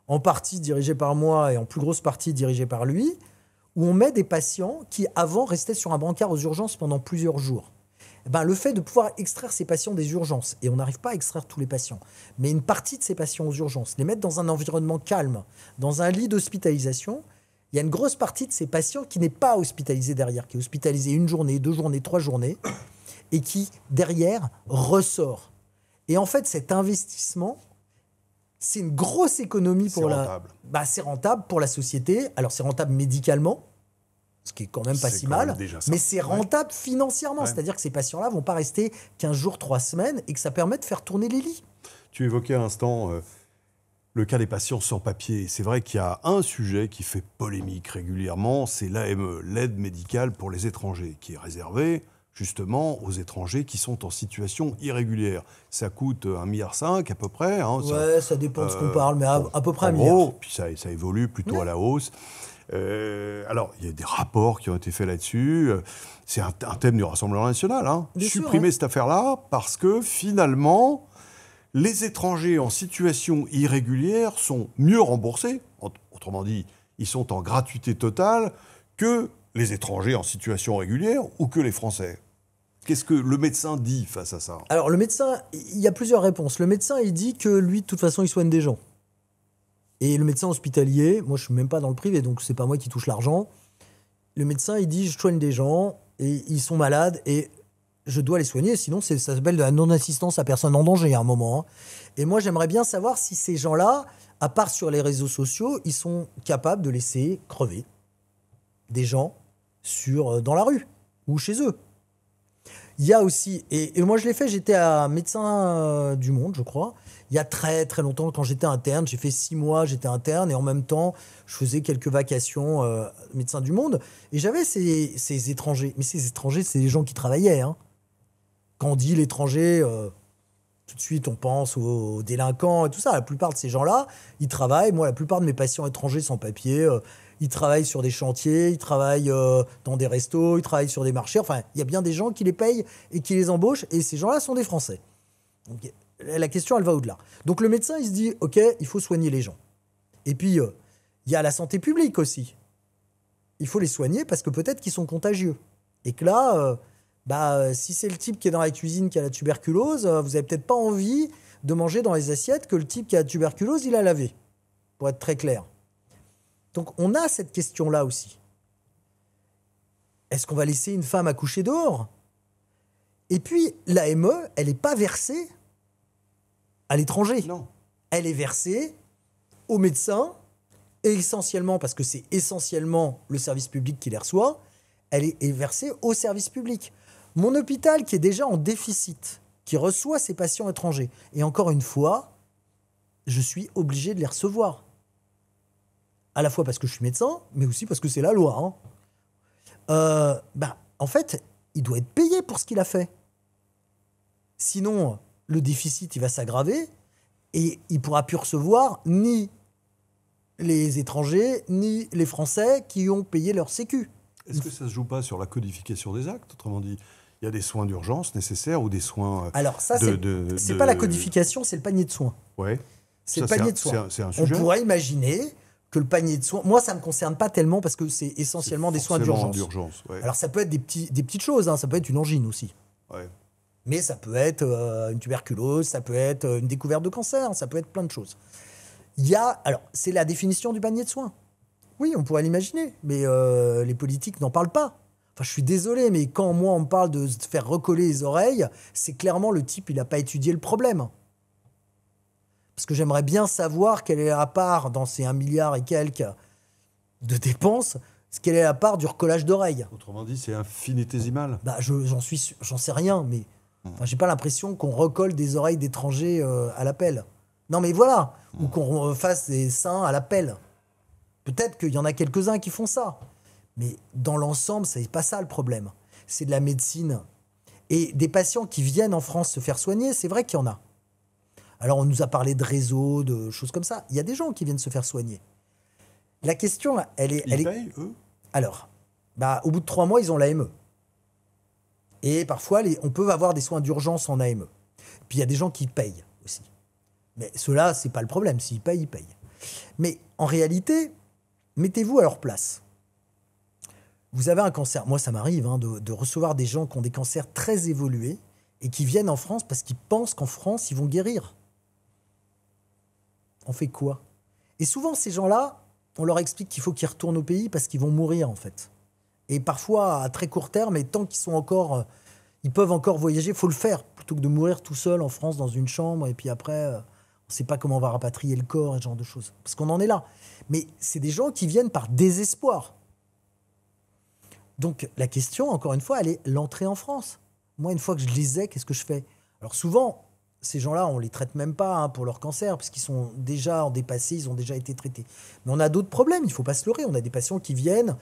en partie dirigé par moi et en plus grosse partie dirigé par lui, où on met des patients qui, avant, restaient sur un brancard aux urgences pendant plusieurs jours. Le fait de pouvoir extraire ces patients des urgences, et on n'arrive pas à extraire tous les patients, mais une partie de ces patients aux urgences, les mettre dans un environnement calme, dans un lit d'hospitalisation, il y a une grosse partie de ces patients qui n'est pas hospitalisé derrière, qui est hospitalisé 1 journée, 2 journées, 3 journées, et qui, derrière, ressort. Et en fait, cet investissement, c'est une grosse économie pour c'est rentable pour la société. Alors, c'est rentable médicalement, ce qui est quand même pas si mal, mais c'est rentable financièrement. Ouais. C'est-à-dire que ces patients-là vont pas rester 15 jours, 3 semaines, et que ça permet de faire tourner les lits. Tu évoquais à l'instant le cas des patients sans papier. C'est vrai qu'il y a un sujet qui fait polémique régulièrement, c'est l'AME, l'aide médicale pour les étrangers, qui est réservée justement aux étrangers qui sont en situation irrégulière. Ça coûte 1,5 milliard à peu près. Ça dépend de ce qu'on parle, mais à peu près 1 milliard. milliard. Puis ça évolue plutôt à la hausse. Alors, il y a des rapports qui ont été faits là-dessus. C'est un thème du Rassemblement national. Supprimer cette affaire-là parce que finalement, les étrangers en situation irrégulière sont mieux remboursés. Autrement dit, ils sont en gratuité totale que les étrangers en situation régulière ou que les Français. Qu'est-ce que le médecin dit face à ça ? Alors, le médecin, il y a plusieurs réponses. Le médecin, il dit que lui, de toute façon, il soigne des gens. Et le médecin hospitalier, moi, je ne suis même pas dans le privé, donc ce n'est pas moi qui touche l'argent. Le médecin, il dit, je soigne des gens, et ils sont malades, et je dois les soigner, sinon ça s'appelle de la non-assistance à personne en danger à un moment. Et moi, j'aimerais bien savoir si ces gens-là, à part sur les réseaux sociaux, ils sont capables de laisser crever des gens dans la rue ou chez eux. Il y a aussi, et moi je l'ai fait, j'étais à Médecins du Monde, je crois, il y a très très longtemps, quand j'étais interne, j'ai fait 6 mois, j'étais interne, et en même temps, je faisais quelques vacations Médecins du Monde, et j'avais ces étrangers. Mais ces étrangers, c'est des gens qui travaillaient. Quand on dit l'étranger, Tout de suite, on pense aux délinquants et tout ça. La plupart de ces gens-là, ils travaillent. Moi, la plupart de mes patients étrangers sans papier, ils travaillent sur des chantiers, ils travaillent dans des restos, ils travaillent sur des marchés. Enfin, il y a bien des gens qui les payent et qui les embauchent. Et ces gens-là sont des Français. Donc, la question, elle va au-delà. Donc, le médecin, il se dit, OK, il faut soigner les gens. Et puis, il y a la santé publique aussi. Il faut les soigner parce que peut-être qu'ils sont contagieux. Et que là... si c'est le type qui est dans la cuisine qui a la tuberculose, vous n'avez peut-être pas envie de manger dans les assiettes que le type qui a la tuberculose, il a lavé, pour être très clair. Donc on a cette question-là aussi. Est-ce qu'on va laisser une femme accoucher dehors? Et puis l'AME, elle n'est pas versée à l'étranger. Non. Elle est versée aux médecins, et essentiellement, parce que c'est essentiellement le service public qui les reçoit, elle est versée au service public. Mon hôpital qui est déjà en déficit, qui reçoit ces patients étrangers, et encore une fois, je suis obligé de les recevoir. À la fois parce que je suis médecin, mais aussi parce que c'est la loi. En fait, il doit être payé pour ce qu'il a fait. Sinon, le déficit, il va s'aggraver, et il ne pourra plus recevoir ni les étrangers, ni les Français qui ont payé leur sécu. Est-ce que ça ne se joue pas sur la codification des actes? Autrement dit, il y a des soins d'urgence nécessaires ou des soins... Alors ça, c'est pas la codification, c'est le panier de soins. Ouais. C'est le panier de soins. C'est un sujet. On pourrait imaginer que le panier de soins... Moi, ça ne me concerne pas tellement parce que c'est essentiellement des soins d'urgence. Ouais. Alors ça peut être des petites choses, hein, ça peut être une angine aussi. Ouais. Mais ça peut être une tuberculose, ça peut être une découverte de cancer, ça peut être plein de choses. Alors, c'est la définition du panier de soins. Oui, on pourrait l'imaginer, mais les politiques n'en parlent pas. Enfin, je suis désolé, mais quand moi on me parle de se faire recoller les oreilles, c'est clairement le type, il n'a pas étudié le problème. Parce que j'aimerais bien savoir quelle est la part, dans ces 1 milliard et quelques de dépenses, quelle est la part du recollage d'oreilles. Autrement dit, c'est infinitésimal. J'en sais rien, mais j'ai pas l'impression qu'on recolle des oreilles d'étrangers à la pelle. Non, mais voilà, ou qu'on fasse des seins à la pelle. Peut-être qu'il y en a quelques-uns qui font ça. Mais dans l'ensemble, c'est pas ça le problème. C'est de la médecine. Et des patients qui viennent en France se faire soigner, c'est vrai qu'il y en a. Alors, on nous a parlé de réseaux, de choses comme ça. Il y a des gens qui viennent se faire soigner. La question, Ils payent, eux? Alors, au bout de 3 mois, ils ont l'AME. Et parfois, on peut avoir des soins d'urgence en AME. Puis, il y a des gens qui payent aussi. Mais ceux-là, c'est pas le problème. S'ils payent, ils payent. Mais en réalité, mettez-vous à leur place. Vous avez un cancer. Moi, ça m'arrive de recevoir des gens qui ont des cancers très évolués et qui viennent en France parce qu'ils pensent qu'en France, ils vont guérir. On fait quoi? Et souvent, ces gens-là, on leur explique qu'il faut qu'ils retournent au pays parce qu'ils vont mourir, en fait. Et parfois, à très court terme, et tant qu'ils sont encore... ils peuvent encore voyager, il faut le faire, plutôt que de mourir tout seul en France dans une chambre, et puis après, on ne sait pas comment on va rapatrier le corps et ce genre de choses. Parce qu'on en est là. Mais c'est des gens qui viennent par désespoir. Donc la question, encore une fois, elle est l'entrée en France. Moi, une fois que je les ai, qu'est-ce que je fais? Alors souvent, ces gens-là, on ne les traite même pas pour leur cancer, parce qu'ils sont déjà en dépassé, ils ont déjà été traités. Mais on a d'autres problèmes, il ne faut pas se leurrer. On a des patients qui viennent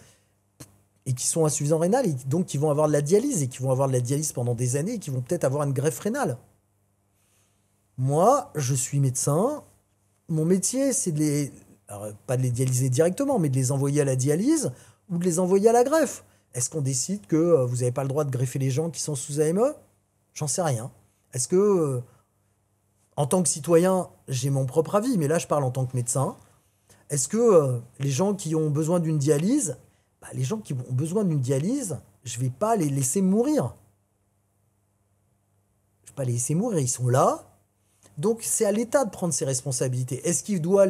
et qui sont insuffisants rénales, et donc qui vont avoir de la dialyse, et qui vont avoir de la dialyse pendant des années, et qui vont peut-être avoir une greffe rénale. Moi, je suis médecin. Mon métier, c'est pas de les dialyser directement, mais de les envoyer à la dialyse ou de les envoyer à la greffe. Est-ce qu'on décide que vous n'avez pas le droit de greffer les gens qui sont sous AME? J'en sais rien. Est-ce que, en tant que citoyen, j'ai mon propre avis, mais là, je parle en tant que médecin. Est-ce que les gens qui ont besoin d'une dialyse, les gens qui ont besoin d'une dialyse, je ne vais pas les laisser mourir. Je ne vais pas les laisser mourir, ils sont là. Donc, c'est à l'État de prendre ses responsabilités. Est-ce qu'il doit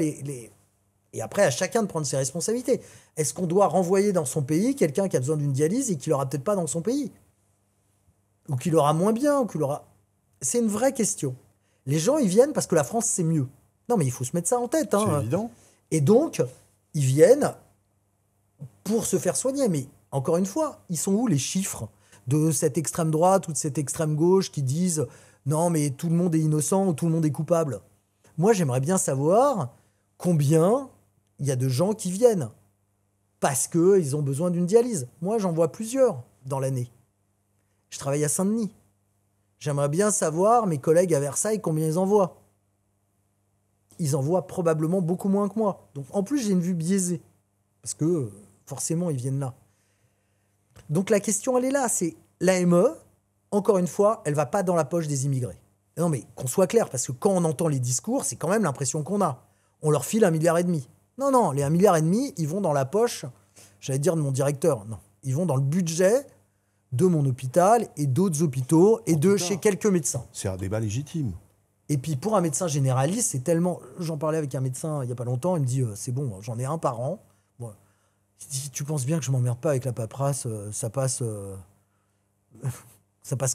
Et après, à chacun de prendre ses responsabilités. Est-ce qu'on doit renvoyer dans son pays quelqu'un qui a besoin d'une dialyse et qui l'aura peut-être pas dans son pays? Ou qui l'aura moins bien, ou qui l'aura... C'est une vraie question. Les gens, ils viennent parce que la France, c'est mieux. Non, mais il faut se mettre ça en tête. C'est évident. Et donc, ils viennent pour se faire soigner. Mais encore une fois, ils sont où les chiffres de cette extrême droite ou de cette extrême gauche qui disent « Non, mais tout le monde est innocent ou tout le monde est coupable ». Moi, j'aimerais bien savoir combien il y a de gens qui viennent parce qu'ils ont besoin d'une dialyse. Moi, j'en vois plusieurs dans l'année. Je travaille à Saint-Denis. J'aimerais bien savoir, mes collègues à Versailles, combien ils envoient. Ils envoient probablement beaucoup moins que moi. Donc en plus, j'ai une vue biaisée. Parce que forcément, ils viennent là. Donc la question, elle est là. C'est l'AME, encore une fois, elle ne va pas dans la poche des immigrés. Non mais qu'on soit clair, parce que quand on entend les discours, c'est quand même l'impression qu'on a. On leur file 1,5 milliard. Non, les 1,5 milliard, ils vont dans la poche, j'allais dire de mon directeur. Non, ils vont dans le budget de mon hôpital et d'autres hôpitaux et de chez quelques médecins. C'est un débat légitime. Et puis pour un médecin généraliste, c'est tellement... J'en parlais avec un médecin il n'y a pas longtemps, il me dit c'est bon, j'en ai un par an. Bon. Il dit, tu penses bien que je ne m'emmerde pas avec la paperasse, ça passe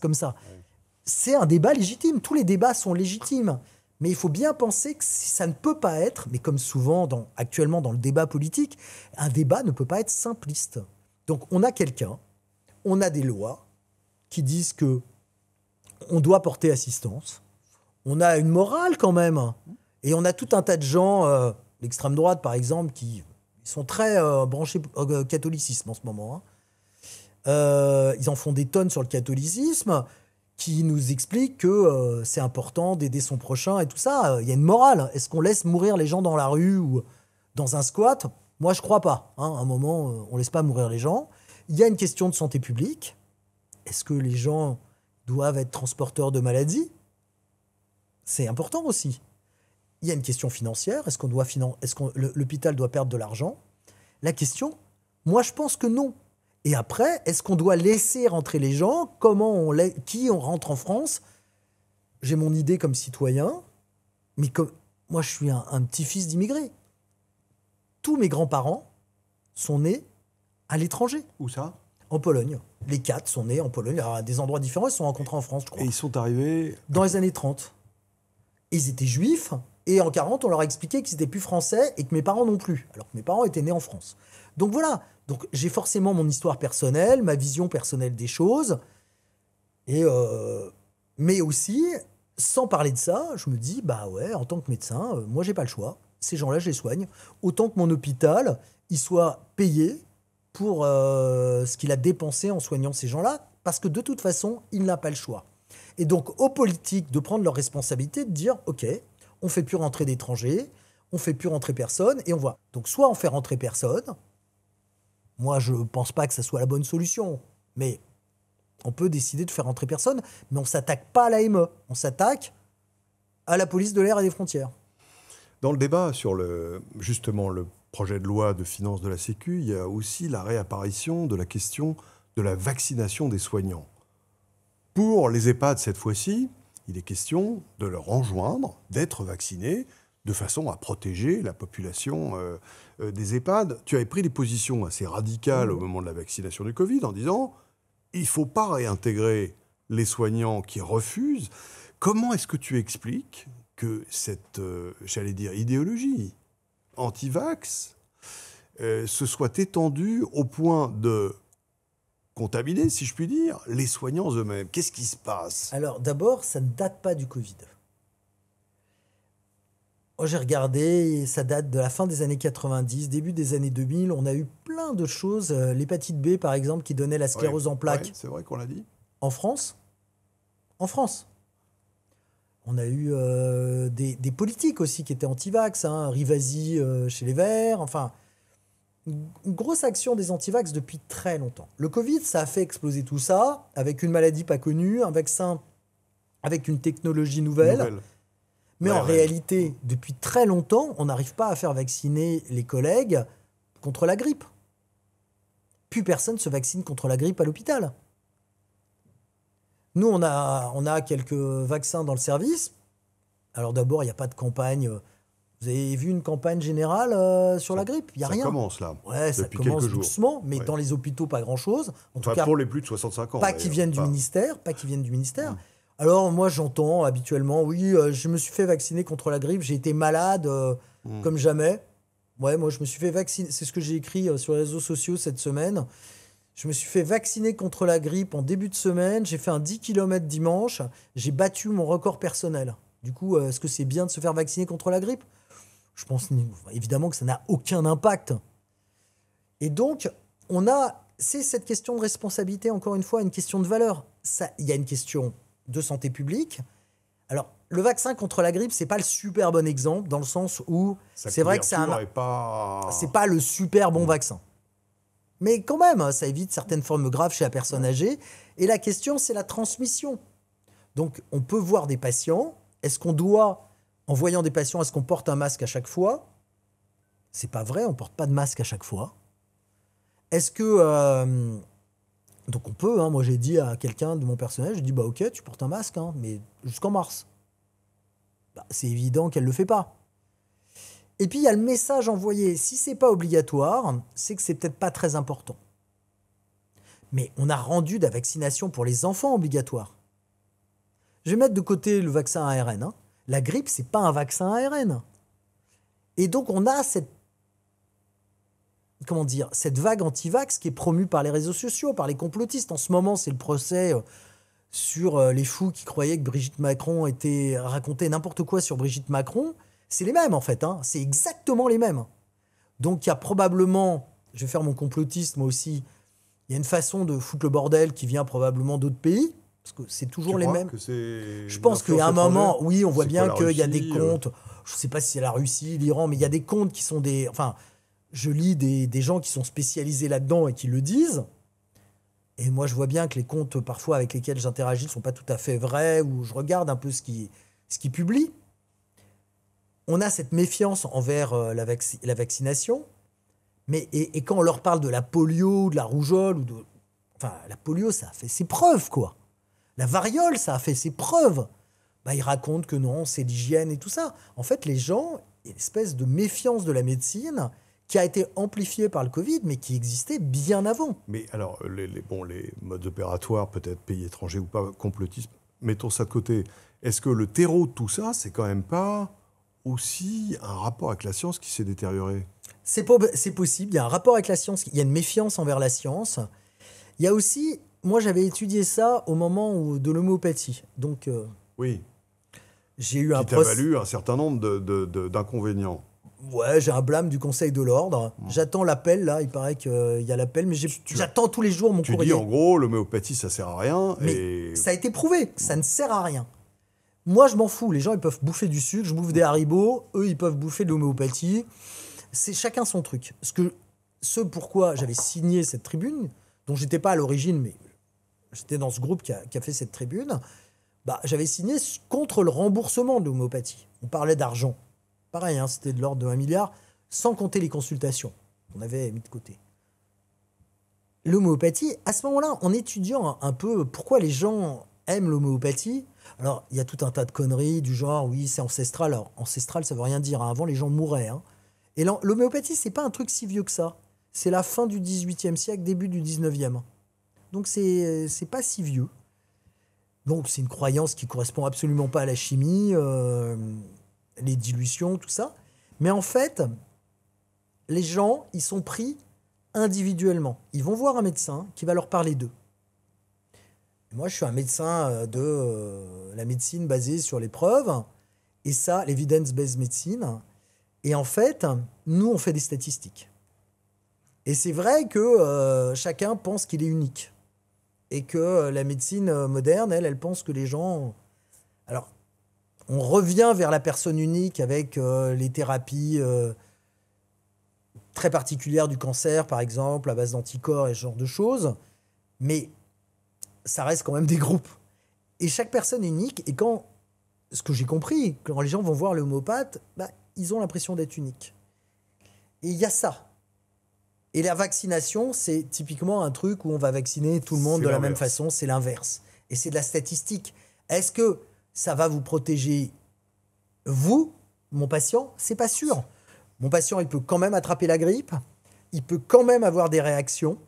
comme ça. Ouais. C'est un débat légitime, tous les débats sont légitimes. Mais il faut bien penser que ça ne peut pas être, mais comme souvent actuellement dans le débat politique, un débat ne peut pas être simpliste. Donc on a quelqu'un, on a des lois qui disent que on doit porter assistance. On a une morale quand même. Et on a tout un tas de gens, l'extrême droite par exemple, qui sont très branchés au catholicisme en ce moment. Ils en font des tonnes sur le catholicisme, qui nous expliquent que c'est important d'aider son prochain et tout ça. Il y a une morale. Est-ce qu'on laisse mourir les gens dans la rue ou dans un squat ? Moi, je ne crois pas. À un moment, on ne laisse pas mourir les gens. Il y a une question de santé publique. Est-ce que les gens doivent être transporteurs de maladies ? C'est important aussi. Il y a une question financière. Est-ce que l'hôpital doit perdre de l'argent ? La question, moi, je pense que non. Et après, est-ce qu'on doit laisser rentrer les gens ? Qui on rentre en France ? J'ai mon idée comme citoyen, mais moi, je suis un petit-fils d'immigrés. Tous mes grands-parents sont nés à l'étranger. Où ça ? En Pologne. Les 4 sont nés en Pologne, à des endroits différents. Ils se sont rencontrés en France, je crois. Et ils sont arrivés... Dans les années 30. Ils étaient juifs, et en 40, on leur a expliqué qu'ils n'étaient plus français et que mes parents non plus, alors que mes parents étaient nés en France. Donc voilà. Donc j'ai forcément mon histoire personnelle, ma vision personnelle des choses. Mais aussi, sans parler de ça, je me dis, bah ouais, en tant que médecin, moi, j'ai pas le choix. Ces gens-là, je les soigne. Autant que mon hôpital, il soit payé pour ce qu'il a dépensé en soignant ces gens-là, parce que de toute façon, il n'a pas le choix. Et donc, aux politiques de prendre leur responsabilité, de dire, OK, on fait plus rentrer d'étrangers, on fait plus rentrer personne, et on voit. Donc, soit on fait rentrer personne. Moi, je pense pas que ça soit la bonne solution, mais on peut décider de faire rentrer personne, mais on s'attaque pas à l'AME, on s'attaque à la police de l'air et des frontières. Dans le débat sur justement le projet de loi de finances de la Sécu, il y a aussi la réapparition de la question de la vaccination des soignants. Pour les EHPAD, cette fois-ci, il est question de leur enjoindre d'être vaccinés de façon à protéger la population des EHPAD. Tu avais pris des positions assez radicales au moment de la vaccination du Covid en disant il ne faut pas réintégrer les soignants qui refusent. Comment est-ce que tu expliques que cette, j'allais dire, idéologie anti-vax se soit étendue au point de contaminer, si je puis dire, les soignants eux-mêmes? Qu'est-ce qui se passe? Alors d'abord, ça ne date pas du Covid. J'ai regardé, ça date de la fin des années 90, début des années 2000. On a eu plein de choses. L'hépatite B, par exemple, qui donnait la sclérose en plaques. Ouais, c'est vrai qu'on l'a dit. En France. On a eu des politiques aussi qui étaient anti-vax. Rivasi chez les Verts. Enfin, une grosse action des anti-vax depuis très longtemps. Le Covid, ça a fait exploser tout ça, avec une maladie pas connue, un vaccin avec une technologie nouvelle. Mais en réalité, depuis très longtemps, on n'arrive pas à faire vacciner les collègues contre la grippe. Plus personne ne se vaccine contre la grippe à l'hôpital. Nous, on a quelques vaccins dans le service. Alors d'abord, il n'y a pas de campagne. Vous avez vu une campagne générale sur la grippe? Il n'y a rien. Ça commence là. Ouais, ça commence doucement, mais dans les hôpitaux, pas grand-chose. En tout cas, pour les plus de 65 ans. Pas qui viennent du ministère. Alors, moi, j'entends habituellement, oui, je me suis fait vacciner contre la grippe, j'ai été malade comme jamais. Ouais, moi, je me suis fait vacciner, c'est ce que j'ai écrit sur les réseaux sociaux cette semaine. Je me suis fait vacciner contre la grippe en début de semaine, j'ai fait un 10 km dimanche, j'ai battu mon record personnel. Du coup, est-ce que c'est bien de se faire vacciner contre la grippe? Je pense évidemment que ça n'a aucun impact. Et donc, c'est cette question de responsabilité, encore une fois, une question de valeur. Il y a une question de santé publique. Alors, le vaccin contre la grippe, c'est pas le super bon exemple, dans le sens où c'est vrai que c'est pas le super bon vaccin. Mais quand même, ça évite certaines formes graves chez la personne âgée. Et la question, c'est la transmission. Donc, on peut voir des patients. Est-ce qu'on doit, en voyant des patients, est-ce qu'on porte un masque à chaque fois? C'est pas vrai, on porte pas de masque à chaque fois. Est-ce que... donc on peut, moi j'ai dit à quelqu'un de mon personnel, j'ai dit bah ok, tu portes un masque, mais jusqu'en mars. Bah, c'est évident qu'elle le fait pas. Et puis il y a le message envoyé. Si c'est pas obligatoire, c'est que c'est peut-être pas très important. Mais on a rendu la vaccination pour les enfants obligatoire. Je vais mettre de côté le vaccin ARN. La grippe, c'est pas un vaccin ARN. Et donc on a cette vague anti-vax qui est promue par les réseaux sociaux, par les complotistes. En ce moment, c'est le procès sur les fous qui croyaient que Brigitte Macron racontait n'importe quoi sur Brigitte Macron. C'est les mêmes, en fait. C'est exactement les mêmes. Donc, il y a probablement, je vais faire mon complotiste, moi aussi, il y a une façon de foutre le bordel qui vient probablement d'autres pays, parce que c'est toujours les mêmes. Je pense qu'il y a un moment, oui, on voit bien qu'il y a des comptes, je ne sais pas si c'est la Russie, l'Iran, mais il y a des comptes qui sont des... Enfin, je lis des gens qui sont spécialisés là-dedans et qui le disent. Et moi, je vois bien que les comptes, parfois, avec lesquels j'interagis ne sont pas tout à fait vrais, ou je regarde un peu ce qu'ils publient. On a cette méfiance envers la vaccination. Mais, et quand on leur parle de la polio, de la rougeole, enfin, la polio, ça a fait ses preuves, quoi. La variole, ça a fait ses preuves. Bah, ils racontent que non, c'est l'hygiène et tout ça. En fait, les gens, il y a une espèce de méfiance de la médecine qui a été amplifiée par le Covid, mais qui existait bien avant. Mais alors, les modes opératoires, peut-être pays étrangers ou pas, complotisme, mettons ça de côté. Est-ce que le terreau de tout ça, c'est quand même pas aussi un rapport avec la science qui s'est détérioré ? C'est possible, il y a un rapport avec la science, il y a une méfiance envers la science. Il y a aussi, moi j'avais étudié ça au moment de l'homéopathie. Donc, oui. J'ai eu qui t'a valu un certain nombre d'inconvénients. Ouais, j'ai un blâme du Conseil de l'Ordre. J'attends l'appel, là. Il paraît qu'il y a l'appel, mais j'attends tous les jours mon courrier. Tu dis, en gros, l'homéopathie, ça sert à rien. Mais ça a été prouvé, ça ne sert à rien. Moi, je m'en fous. Les gens, ils peuvent bouffer du sucre, je bouffe des haribots. Eux, ils peuvent bouffer de l'homéopathie. C'est chacun son truc. Ce pourquoi j'avais signé cette tribune, dont j'étais pas à l'origine, mais j'étais dans ce groupe qui a fait cette tribune, j'avais signé contre le remboursement de l'homéopathie. On parlait d'argent. Pareil, c'était de l'ordre de 1 milliard, sans compter les consultations qu'on avait mis de côté. L'homéopathie, à ce moment-là, en étudiant un peu pourquoi les gens aiment l'homéopathie, alors il y a tout un tas de conneries du genre, oui, c'est ancestral. Alors, ancestral, ça veut rien dire. Avant, les gens mouraient. Et l'homéopathie, c'est pas un truc si vieux que ça. C'est la fin du XVIIIe siècle, début du XIXe. Donc, c'est pas si vieux. Donc, c'est une croyance qui correspond absolument pas à la chimie, les dilutions, tout ça. Mais en fait, les gens, ils sont pris individuellement. Ils vont voir un médecin qui va leur parler d'eux. Moi, je suis un médecin de la médecine basée sur les preuves, et ça, l'evidence-based medicine. Et en fait, nous, on fait des statistiques. Et c'est vrai que chacun pense qu'il est unique. Et que la médecine moderne, elle pense que les gens... Alors, on revient vers la personne unique avec les thérapies très particulières du cancer, par exemple, à base d'anticorps et ce genre de choses. Mais ça reste quand même des groupes. Et chaque personne est unique. Et ce que j'ai compris, quand les gens vont voir l'homéopathe, ils ont l'impression d'être uniques. Et il y a ça. Et la vaccination, c'est typiquement un truc où on va vacciner tout le monde de la même façon. C'est l'inverse. Et c'est de la statistique. Est-ce que ça va vous protéger, vous, mon patient? C'est pas sûr. Mon patient, il peut quand même attraper la grippe. Il peut quand même avoir des réactions.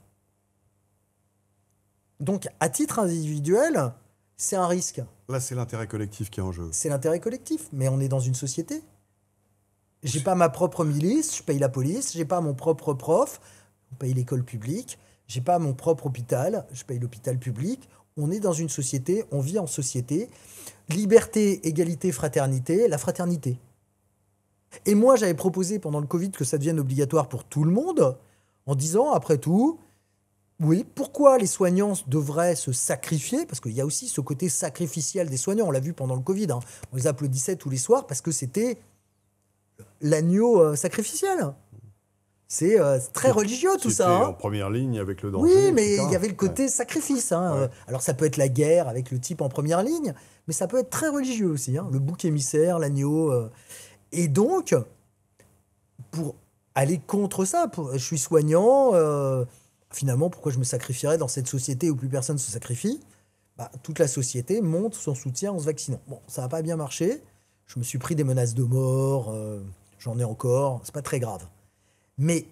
Donc, à titre individuel, c'est un risque. Là, c'est l'intérêt collectif qui est en jeu. C'est l'intérêt collectif, mais on est dans une société. J'ai pas ma propre milice, je paye la police. J'ai pas mon propre prof, on paye l'école publique. J'ai pas mon propre hôpital, je paye l'hôpital public. On est dans une société, on vit en société. Liberté, égalité, fraternité, la fraternité. Et moi, j'avais proposé pendant le Covid que ça devienne obligatoire pour tout le monde, en disant, après tout, Oui, pourquoi les soignants devraient se sacrifier? Parce qu'il y a aussi ce côté sacrificiel des soignants. On l'a vu pendant le Covid, hein. On les applaudissait tous les soirs parce que c'était l'agneau sacrificiel. C'est très religieux tout ça. C'était Hein. en première ligne avec le Oui, danger, mais etc. il y avait le côté sacrifice. Hein. Ouais. Alors ça peut être la guerre avec le type en première ligne, mais ça peut être très religieux aussi. Hein. Le bouc émissaire, l'agneau. Et donc, pour aller contre ça, je suis soignant. Finalement, pourquoi je me sacrifierais dans cette société où plus personne se sacrifie? Bah, toute la société montre son soutien en se vaccinant. Bon, ça n'a pas bien marché. Je me suis pris des menaces de mort. J'en ai encore. C'est pas très grave. Mais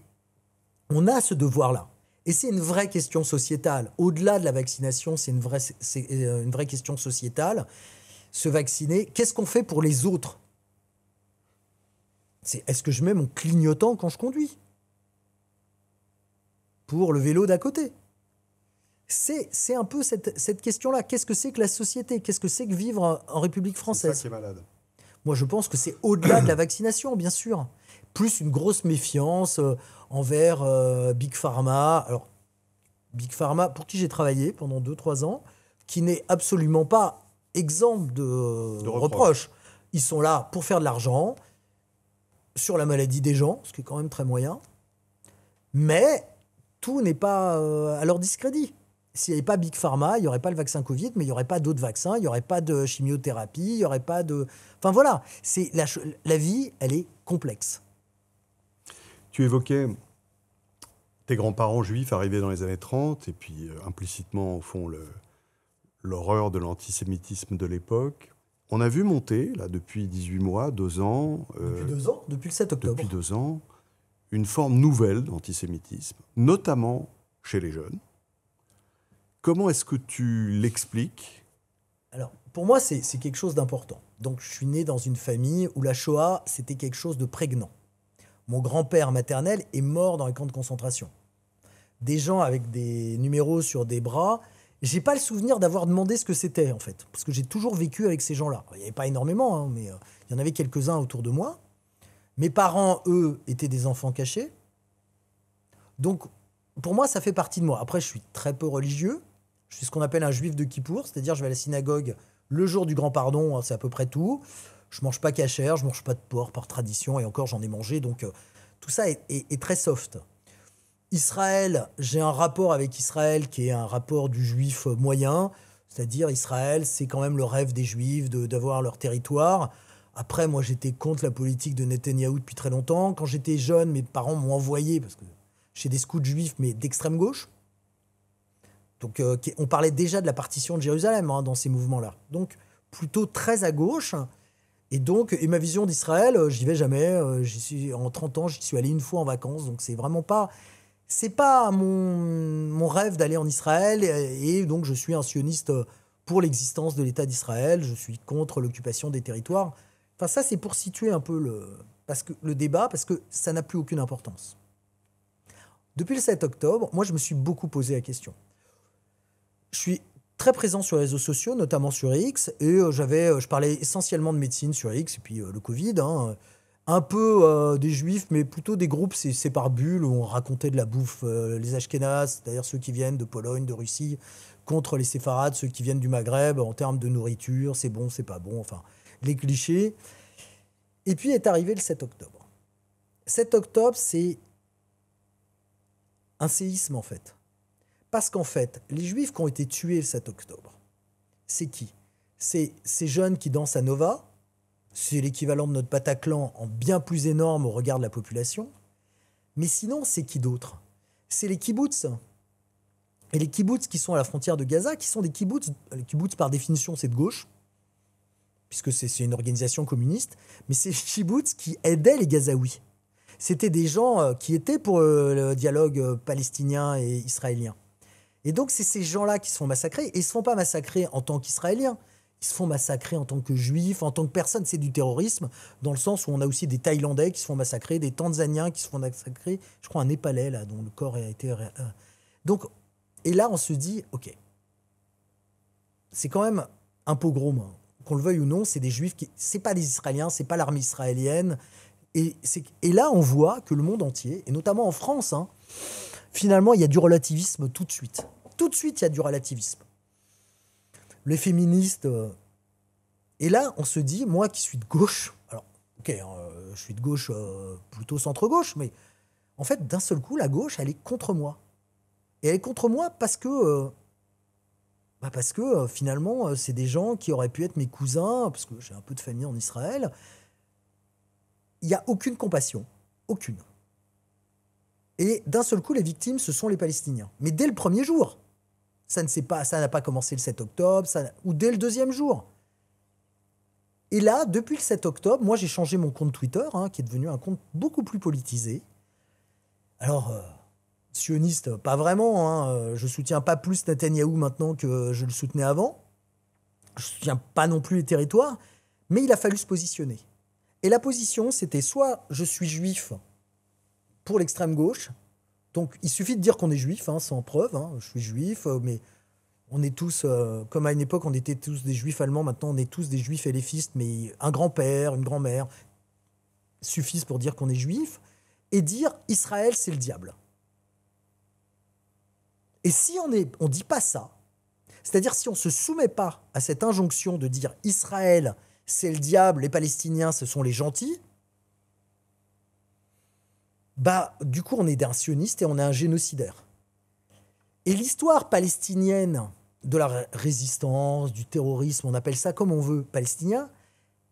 on a ce devoir-là. Et c'est une vraie question sociétale. Au-delà de la vaccination, c'est une vraie question sociétale. Se vacciner, qu'est-ce qu'on fait pour les autres? Est-ce que je mets mon clignotant quand je conduis? Pour le vélo d'à côté? C'est un peu cette question-là. Qu'est-ce que c'est que la société? Qu'est-ce que c'est que vivre en République française? C'est ça qui est malade. Moi, je pense que c'est au-delà de la vaccination, bien sûr. Plus une grosse méfiance envers Big Pharma. Alors, Big Pharma, pour qui j'ai travaillé pendant 2-3 ans, qui n'est absolument pas exempt de reproches. Ils sont là pour faire de l'argent sur la maladie des gens, ce qui est quand même très moyen. Mais tout n'est pas à leur discrédit. S'il n'y avait pas Big Pharma, il n'y aurait pas le vaccin Covid, mais il n'y aurait pas d'autres vaccins, il n'y aurait pas de chimiothérapie, il n'y aurait pas de... Enfin voilà, la vie, elle est complexe. Tu évoquais tes grands-parents juifs arrivés dans les années 30, et puis implicitement, au fond, l'horreur de l'antisémitisme de l'époque. On a vu monter, là, depuis 18 mois, 2 ans... Depuis 2 ans? Depuis le 7 octobre. Depuis 2 ans, une forme nouvelle d'antisémitisme, notamment chez les jeunes. Comment est-ce que tu l'expliques? Alors, pour moi, c'est quelque chose d'important. Donc, je suis né dans une famille où la Shoah, c'était quelque chose de prégnant. Mon grand-père maternel est mort dans les camps de concentration. Des gens avec des numéros sur des bras, j'ai pas le souvenir d'avoir demandé ce que c'était, en fait. Parce que j'ai toujours vécu avec ces gens-là. Il n'y avait pas énormément, hein, mais il y en avait quelques-uns autour de moi. Mes parents, eux, étaient des enfants cachés. Donc, pour moi, ça fait partie de moi. Après, je suis très peu religieux. Je suis ce qu'on appelle un juif de Kippour, c'est-à-dire je vais à la synagogue le jour du grand pardon, c'est à peu près tout. Je mange pas cachère, je mange pas de porc par tradition, et encore j'en ai mangé, donc tout ça est très soft. Israël, j'ai un rapport avec Israël qui est un rapport du juif moyen, c'est-à-dire Israël, c'est quand même le rêve des juifs d'avoir leur territoire. Après, moi j'étais contre la politique de Netanyahou depuis très longtemps. Quand j'étais jeune, mes parents m'ont envoyé, parce que chez des scouts juifs, mais d'extrême gauche. Donc, on parlait déjà de la partition de Jérusalem dans ces mouvements-là. Donc, plutôt très à gauche. Et ma vision d'Israël, j'y vais jamais. En 30 ans, j'y suis allé une fois en vacances. Donc, c'est vraiment pas... C'est pas mon rêve d'aller en Israël. Et donc, je suis un sioniste pour l'existence de l'État d'Israël. Je suis contre l'occupation des territoires. Enfin, ça, c'est pour situer un peu le débat, parce que ça n'a plus aucune importance. Depuis le 7 octobre, moi, je me suis beaucoup posé la question. Je suis très présent sur les réseaux sociaux, notamment sur X, et je parlais essentiellement de médecine sur X, et puis le Covid, un peu des juifs, mais plutôt des groupes, c'est par bulles, où on racontait de la bouffe, les Ashkénazes, c'est-à-dire ceux qui viennent de Pologne, de Russie, contre les séfarades, ceux qui viennent du Maghreb, en termes de nourriture, c'est bon, c'est pas bon, enfin, les clichés. Et puis est arrivé le 7 octobre. 7 octobre, c'est un séisme, en fait. Parce qu'en fait, les Juifs qui ont été tués le 7 octobre, c'est qui? C'est ces jeunes qui dansent à Nova, c'est l'équivalent de notre Bataclan en bien plus énorme au regard de la population. Mais sinon, c'est qui d'autre? C'est les kibbutz. Et les kibbutz qui sont à la frontière de Gaza, qui sont des kibbutz. Les kibbutz, par définition, c'est de gauche, puisque c'est une organisation communiste. Mais c'est les kibbutz qui aidaient les Gazaouis. C'était des gens qui étaient pour le dialogue palestinien et israélien. Et donc, c'est ces gens-là qui se font massacrer. Et ils ne se font pas massacrer en tant qu'Israéliens. Ils se font massacrer en tant que Juifs, en tant que personne. C'est du terrorisme, dans le sens où on a aussi des Thaïlandais qui se font massacrer, des Tanzaniens qui se font massacrer. Je crois un Népalais, là, dont le corps a été... Donc, et là, on se dit, OK, c'est quand même un pogrom, hein. Qu'on le veuille ou non, c'est des Juifs qui... C'est pas des Israéliens, c'est pas l'armée israélienne. Et là, on voit que le monde entier, et notamment en France, finalement, il y a du relativisme tout de suite. Tout de suite, il y a du relativisme. Les féministes... Et là, on se dit, moi qui suis de gauche... Alors, ok, je suis de gauche, plutôt centre-gauche, mais en fait, d'un seul coup, la gauche, elle est contre moi. Et elle est contre moi parce que finalement, c'est des gens qui auraient pu être mes cousins, parce que j'ai un peu de famille en Israël. Il n'y a aucune compassion. Aucune. Et d'un seul coup, les victimes, ce sont les Palestiniens. Mais dès le premier jour. Ça n'a pas commencé le 7 octobre, ou dès le deuxième jour. Et là, depuis le 7 octobre, moi, j'ai changé mon compte Twitter, qui est devenu un compte beaucoup plus politisé. Alors... sioniste, pas vraiment. Je soutiens pas plus Netanyahou maintenant que je le soutenais avant. Je soutiens pas non plus les territoires, mais il a fallu se positionner. Et la position, c'était soit je suis juif pour l'extrême gauche, donc il suffit de dire qu'on est juif, sans preuve. Je suis juif, mais on est tous, comme à une époque, on était tous des juifs allemands. Maintenant, on est tous des juifs éléphistes, mais un grand-père, une grand-mère suffisent pour dire qu'on est juif et dire Israël, c'est le diable. Et si on dit pas ça, c'est-à-dire si on se soumet pas à cette injonction de dire Israël, c'est le diable, les Palestiniens, ce sont les gentils, du coup, on est un sioniste et on est un génocidaire. Et l'histoire palestinienne de la résistance, du terrorisme, on appelle ça comme on veut, palestinien,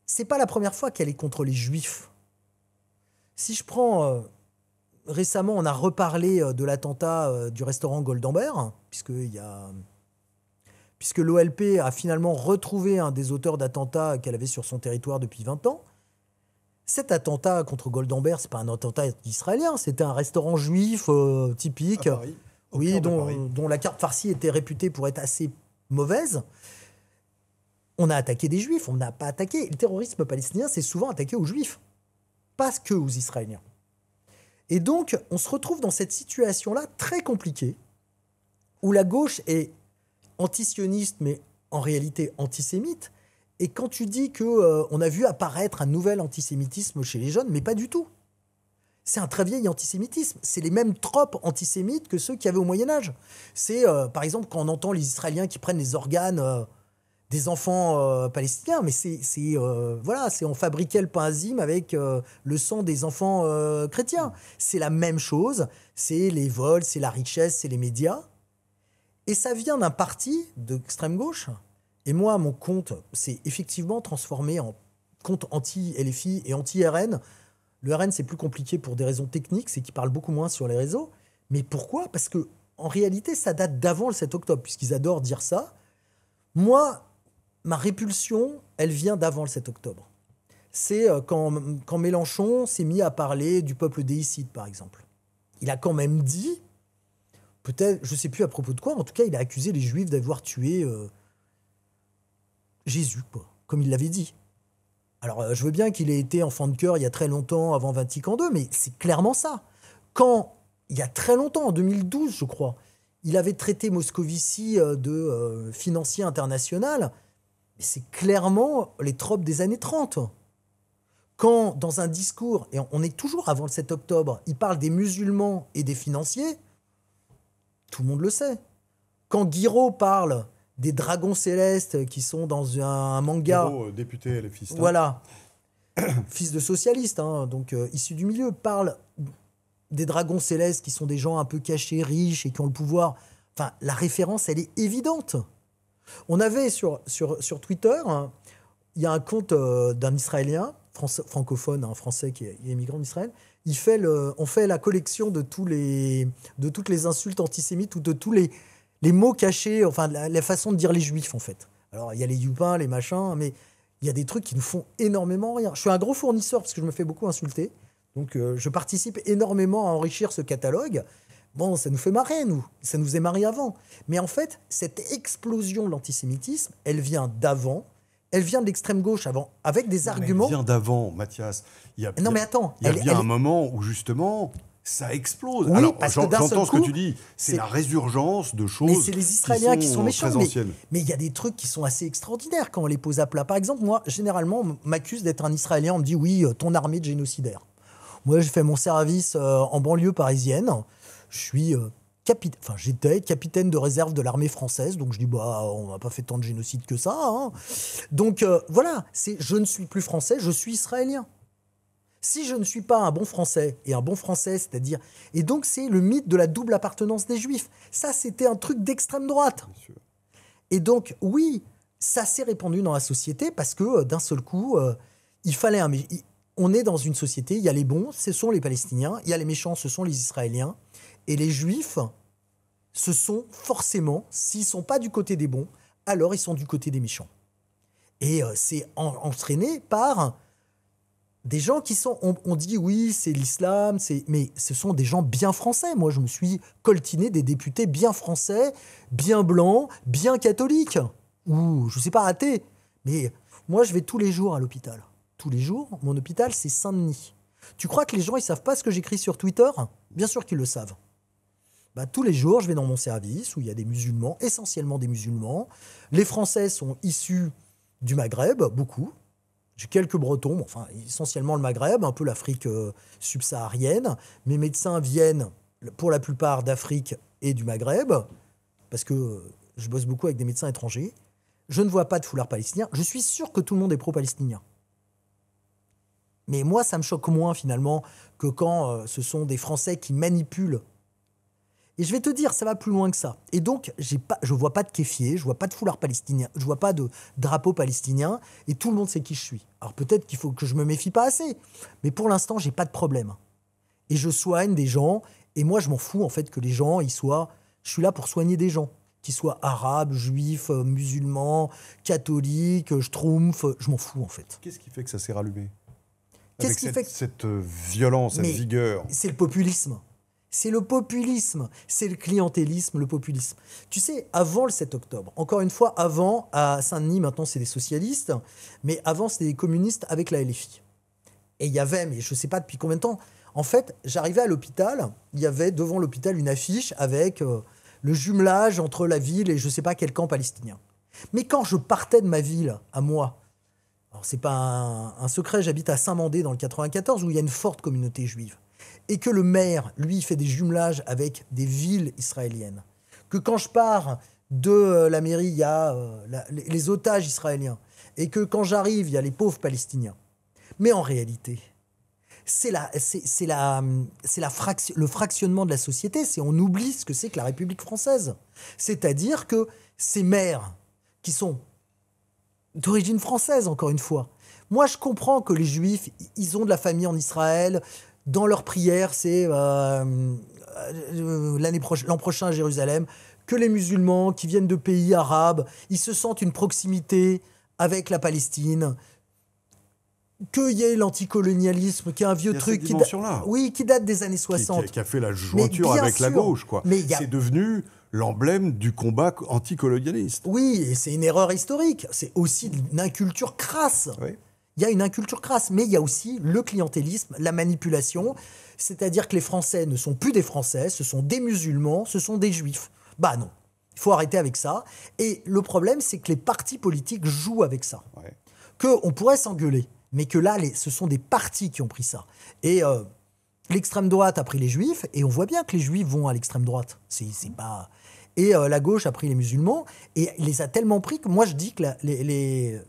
c'est pas la première fois qu'elle est contre les juifs. Si je prends... récemment, on a reparlé de l'attentat du restaurant Goldenberg, puisque l'OLP a finalement retrouvé un des auteurs d'attentats qu'elle avait sur son territoire depuis 20 ans. Cet attentat contre Goldenberg, c'est pas un attentat israélien, c'était un restaurant juif typique, à Paris, oui, dont la carte farcie était réputée pour être assez mauvaise. On a attaqué des juifs, on n'a pas attaqué. Le terrorisme palestinien, c'est souvent attaqué aux juifs, pas que aux Israéliens. Et donc, on se retrouve dans cette situation-là très compliquée, où la gauche est antisioniste, mais en réalité antisémite. Et quand tu dis qu'on a vu apparaître un nouvel antisémitisme chez les jeunes, mais pas du tout. C'est un très vieil antisémitisme. C'est les mêmes tropes antisémites que ceux qu'il y avait au Moyen-Âge. C'est, par exemple, quand on entend les Israéliens qui prennent les organes des enfants palestiniens, mais c'est on fabriquait le pain azim avec le sang des enfants chrétiens. C'est la même chose, c'est les vols, c'est la richesse, c'est les médias. Et ça vient d'un parti d'extrême gauche. Et moi, mon compte s'est effectivement transformé en compte anti-LFI et anti-RN. Le RN, c'est plus compliqué pour des raisons techniques, c'est qu'il parle beaucoup moins sur les réseaux. Mais pourquoi ? Parce que en réalité, ça date d'avant le 7 octobre, puisqu'ils adorent dire ça. Moi, ma répulsion, elle vient d'avant le 7 octobre. C'est quand Mélenchon s'est mis à parler du peuple déicide, par exemple. Il a quand même dit, peut-être, je ne sais plus à propos de quoi, en tout cas, il a accusé les Juifs d'avoir tué Jésus, quoi, comme il l'avait dit. Alors, je veux bien qu'il ait été enfant de cœur il y a très longtemps, avant Vatican II, mais c'est clairement ça. Quand, il y a très longtemps, en 2012, je crois, il avait traité Moscovici de financier international, mais c'est clairement les tropes des années 30. Quand, dans un discours, et on est toujours avant le 7 octobre, il parle des musulmans et des financiers, tout le monde le sait. Quand Guiraud parle des dragons célestes qui sont dans un manga... Guiraud, député LFiste. Voilà. Fils de socialiste, donc issu du milieu, parle des dragons célestes qui sont des gens un peu cachés, riches et qui ont le pouvoir. Enfin, la référence, elle est évidente. On avait sur Twitter, il y a un compte d'un Israélien, francophone, un Français qui est émigrant d'Israël. On fait la collection de toutes les insultes antisémites ou de tous les mots cachés, enfin la façon de dire les juifs en fait. Alors il y a les youpins, les machins, mais il y a des trucs qui nous font énormément rire. Je suis un gros fournisseur parce que je me fais beaucoup insulter, donc je participe énormément à enrichir ce catalogue. Bon, ça nous fait marrer, nous. Ça nous faisait marrer avant. Mais en fait, cette explosion de l'antisémitisme, elle vient d'avant. Elle vient de l'extrême gauche avant, avec des arguments... Elle vient d'avant, Mathias. Non, mais attends. Il y a bien un moment où, justement, ça explose. Oui, alors, parce que j'entends ce que tu dis. C'est la résurgence de choses mais c'est les Israéliens qui sont méchants. Très anciennes. Mais il y a des trucs qui sont assez extraordinaires quand on les pose à plat. Par exemple, moi, généralement, on m'accuse d'être un Israélien. On me dit, oui, ton armée de génocidaires. Moi, j'ai fait mon service en banlieue parisienne. Je suis j'étais capitaine de réserve de l'armée française. Donc, je dis, on n'a pas fait tant de génocide que ça. Hein. Donc, voilà, je ne suis plus français, je suis israélien. Si je ne suis pas un bon français, et un bon français, c'est-à-dire... Et donc, c'est le mythe de la double appartenance des Juifs. Ça, c'était un truc d'extrême droite. Et donc, oui, ça s'est répandu dans la société parce que, d'un seul coup, il fallait on est dans une société, il y a les bons, ce sont les Palestiniens, il y a les méchants, ce sont les Israéliens, et les Juifs, ce sont forcément, s'ils ne sont pas du côté des bons, alors ils sont du côté des méchants. Et c'est entraîné par... des gens qui sont... On dit, oui, c'est l'islam, mais ce sont des gens bien français. Moi, je me suis coltiné des députés bien français, bien blancs, bien catholiques. Ou, je ne sais pas, athées. Mais moi, je vais tous les jours à l'hôpital. Tous les jours, mon hôpital, c'est Saint-Denis. Tu crois que les gens, ils ne savent pas ce que j'écris sur Twitter ? Bien sûr qu'ils le savent. Tous les jours, je vais dans mon service où il y a des musulmans, essentiellement des musulmans. Les Français sont issus du Maghreb, beaucoup. J'ai quelques Bretons, enfin essentiellement le Maghreb, un peu l'Afrique subsaharienne. Mes médecins viennent pour la plupart d'Afrique et du Maghreb, parce que je bosse beaucoup avec des médecins étrangers. Je ne vois pas de foulard palestinien. Je suis sûr que tout le monde est pro-palestinien. Mais moi, ça me choque moins finalement que quand ce sont des Français qui manipulent. Et je vais te dire, ça va plus loin que ça. Et donc, je vois pas de kéfier, je vois pas de foulard palestinien, je vois pas de drapeau palestinien, et tout le monde sait qui je suis. Alors peut-être qu'il faut que je me méfie pas assez, mais pour l'instant, j'ai pas de problème. Et je soigne des gens, et moi, je m'en fous en fait que les gens, je suis là pour soigner des gens, qu'ils soient arabes, juifs, musulmans, catholiques, schtroumpfs, je m'en fous en fait. Qu'est-ce qui fait que ça s'est rallumé ? Qu'est-ce qui fait que... cette violence, cette vigueur. C'est le populisme. C'est le populisme, c'est le clientélisme, le populisme. Tu sais, avant le 7 octobre, encore une fois, avant, à Saint-Denis, maintenant c'est des socialistes, mais avant c'était des communistes avec la LFI. Et il y avait, mais je ne sais pas depuis combien de temps, en fait, j'arrivais à l'hôpital, il y avait devant l'hôpital une affiche avec le jumelage entre la ville et je ne sais pas quel camp palestinien. Mais quand je partais de ma ville, à moi, alors c'est pas un secret, j'habite à Saint-Mandé dans le 94 où il y a une forte communauté juive. Et que le maire, lui, fait des jumelages avec des villes israéliennes. Que quand je pars de la mairie, il y a les otages israéliens. Et que quand j'arrive, il y a les pauvres Palestiniens. Mais en réalité, le fractionnement de la société. On oublie ce que c'est que la République française. C'est-à-dire que ces maires qui sont d'origine française, encore une fois. Moi, je comprends que les Juifs, ils ont de la famille en Israël. Dans leur prière, c'est l'an prochain à Jérusalem, que les musulmans qui viennent de pays arabes, ils se sentent une proximité avec la Palestine, qu'il y ait l'anticolonialisme, qui est un vieux truc qui date des années 60. Qui a fait la jointure avec la gauche, quoi. C'est devenu l'emblème du combat anticolonialiste. Oui, et c'est une erreur historique. C'est aussi une inculture crasse. Oui. Il y a une inculture crasse, mais il y a aussi le clientélisme, la manipulation. C'est-à-dire que les Français ne sont plus des Français, ce sont des musulmans, ce sont des Juifs. Bah non, il faut arrêter avec ça. Et le problème, c'est que les partis politiques jouent avec ça. Ouais. Qu'on pourrait s'engueuler, mais que là, ce sont des partis qui ont pris ça. Et l'extrême droite a pris les Juifs, et on voit bien que les Juifs vont à l'extrême droite. C'est pas... Et la gauche a pris les musulmans, et les a tellement pris que moi, je dis que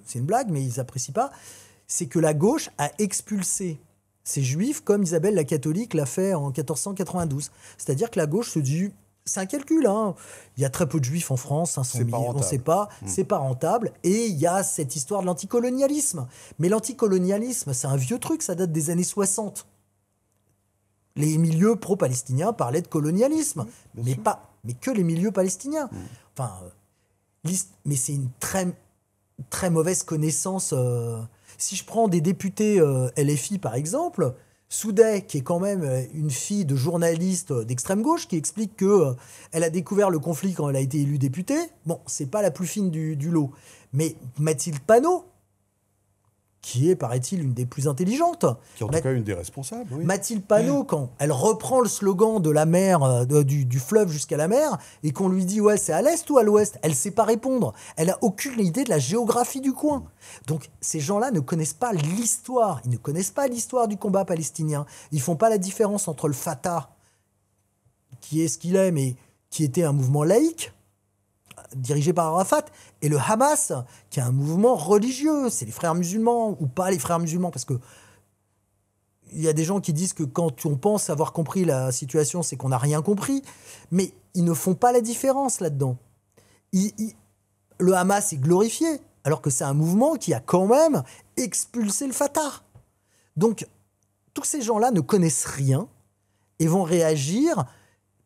c'est une blague, mais ils n'apprécient pas. C'est que la gauche a expulsé ces juifs comme Isabelle la catholique l'a fait en 1492. C'est-à-dire que la gauche se dit, c'est un calcul, hein. Il y a très peu de juifs en France, 500 000, on ne sait pas, c'est pas rentable. Et il y a cette histoire de l'anticolonialisme. Mais l'anticolonialisme, c'est un vieux truc, ça date des années 60. Les milieux pro-palestiniens parlaient de colonialisme, mais que les milieux palestiniens. Enfin, mais c'est une très, très mauvaise connaissance... Si je prends des députés LFI, par exemple, Soudet, qui est quand même une fille de journaliste d'extrême gauche, qui explique qu'elle a découvert le conflit quand elle a été élue députée, bon, c'est pas la plus fine du lot. Mais Mathilde Panot, qui est, paraît-il, une des plus intelligentes. Qui est en tout cas une des responsables. Oui. Mathilde Panot, quand elle reprend le slogan de la mer, du fleuve jusqu'à la mer, et qu'on lui dit ouais, c'est à l'est ou à l'ouest, elle ne sait pas répondre. Elle n'a aucune idée de la géographie du coin. Donc ces gens-là ne connaissent pas l'histoire. Ils ne connaissent pas l'histoire du combat palestinien. Ils ne font pas la différence entre le Fatah, qui est ce qu'il est, mais qui était un mouvement laïque, dirigé par Arafat, et le Hamas, qui est un mouvement religieux. C'est les frères musulmans, ou pas les frères musulmans, parce que il y a des gens qui disent que quand on pense avoir compris la situation, c'est qu'on n'a rien compris. Mais ils ne font pas la différence là-dedans. Le Hamas est glorifié, alors que c'est un mouvement qui a quand même expulsé le Fatah. Donc, tous ces gens-là ne connaissent rien et vont réagir.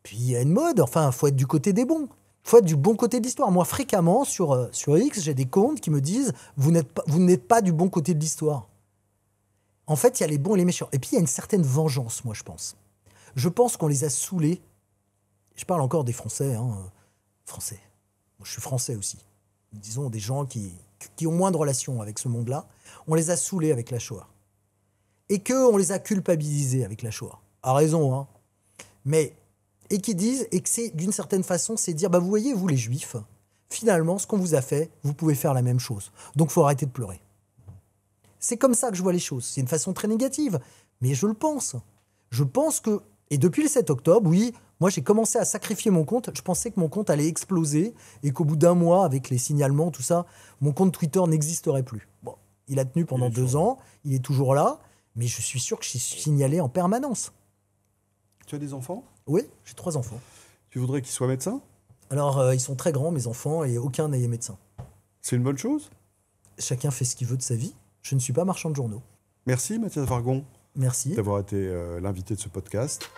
Puis il y a une mode, enfin, il faut être du côté des bons. Il faut être du bon côté de l'histoire. Moi, fréquemment, sur X, j'ai des comptes qui me disent « Vous n'êtes pas du bon côté de l'histoire ». En fait, il y a les bons et les méchants. Et puis, il y a une certaine vengeance, moi, je pense. Je pense qu'on les a saoulés. Je parle encore des Français. Français. Moi, je suis français aussi. Disons, des gens qui ont moins de relations avec ce monde-là. On les a saoulés avec la Shoah. Et qu'on les a culpabilisés avec la Shoah. À raison, hein. Mais... Et qui disent, et que c'est d'une certaine façon, c'est dire, vous voyez, vous les Juifs, finalement, ce qu'on vous a fait, vous pouvez faire la même chose. Donc, il faut arrêter de pleurer. C'est comme ça que je vois les choses. C'est une façon très négative, mais je le pense. Je pense que, et depuis le 7 octobre, oui, moi j'ai commencé à sacrifier mon compte. Je pensais que mon compte allait exploser et qu'au bout d'un mois, avec les signalements, tout ça, mon compte Twitter n'existerait plus. Bon, il a tenu pendant 2 ans, il est toujours là, mais je suis sûr que je suis signalé en permanence. Tu as des enfants ? Oui, j'ai 3 enfants. Tu voudrais qu'ils soient médecins ? Alors, ils sont très grands, mes enfants, et aucun n'est médecin. C'est une bonne chose ? Chacun fait ce qu'il veut de sa vie. Je ne suis pas marchand de journaux. Merci Mathias Vargon. Merci. D'avoir été l'invité de ce podcast.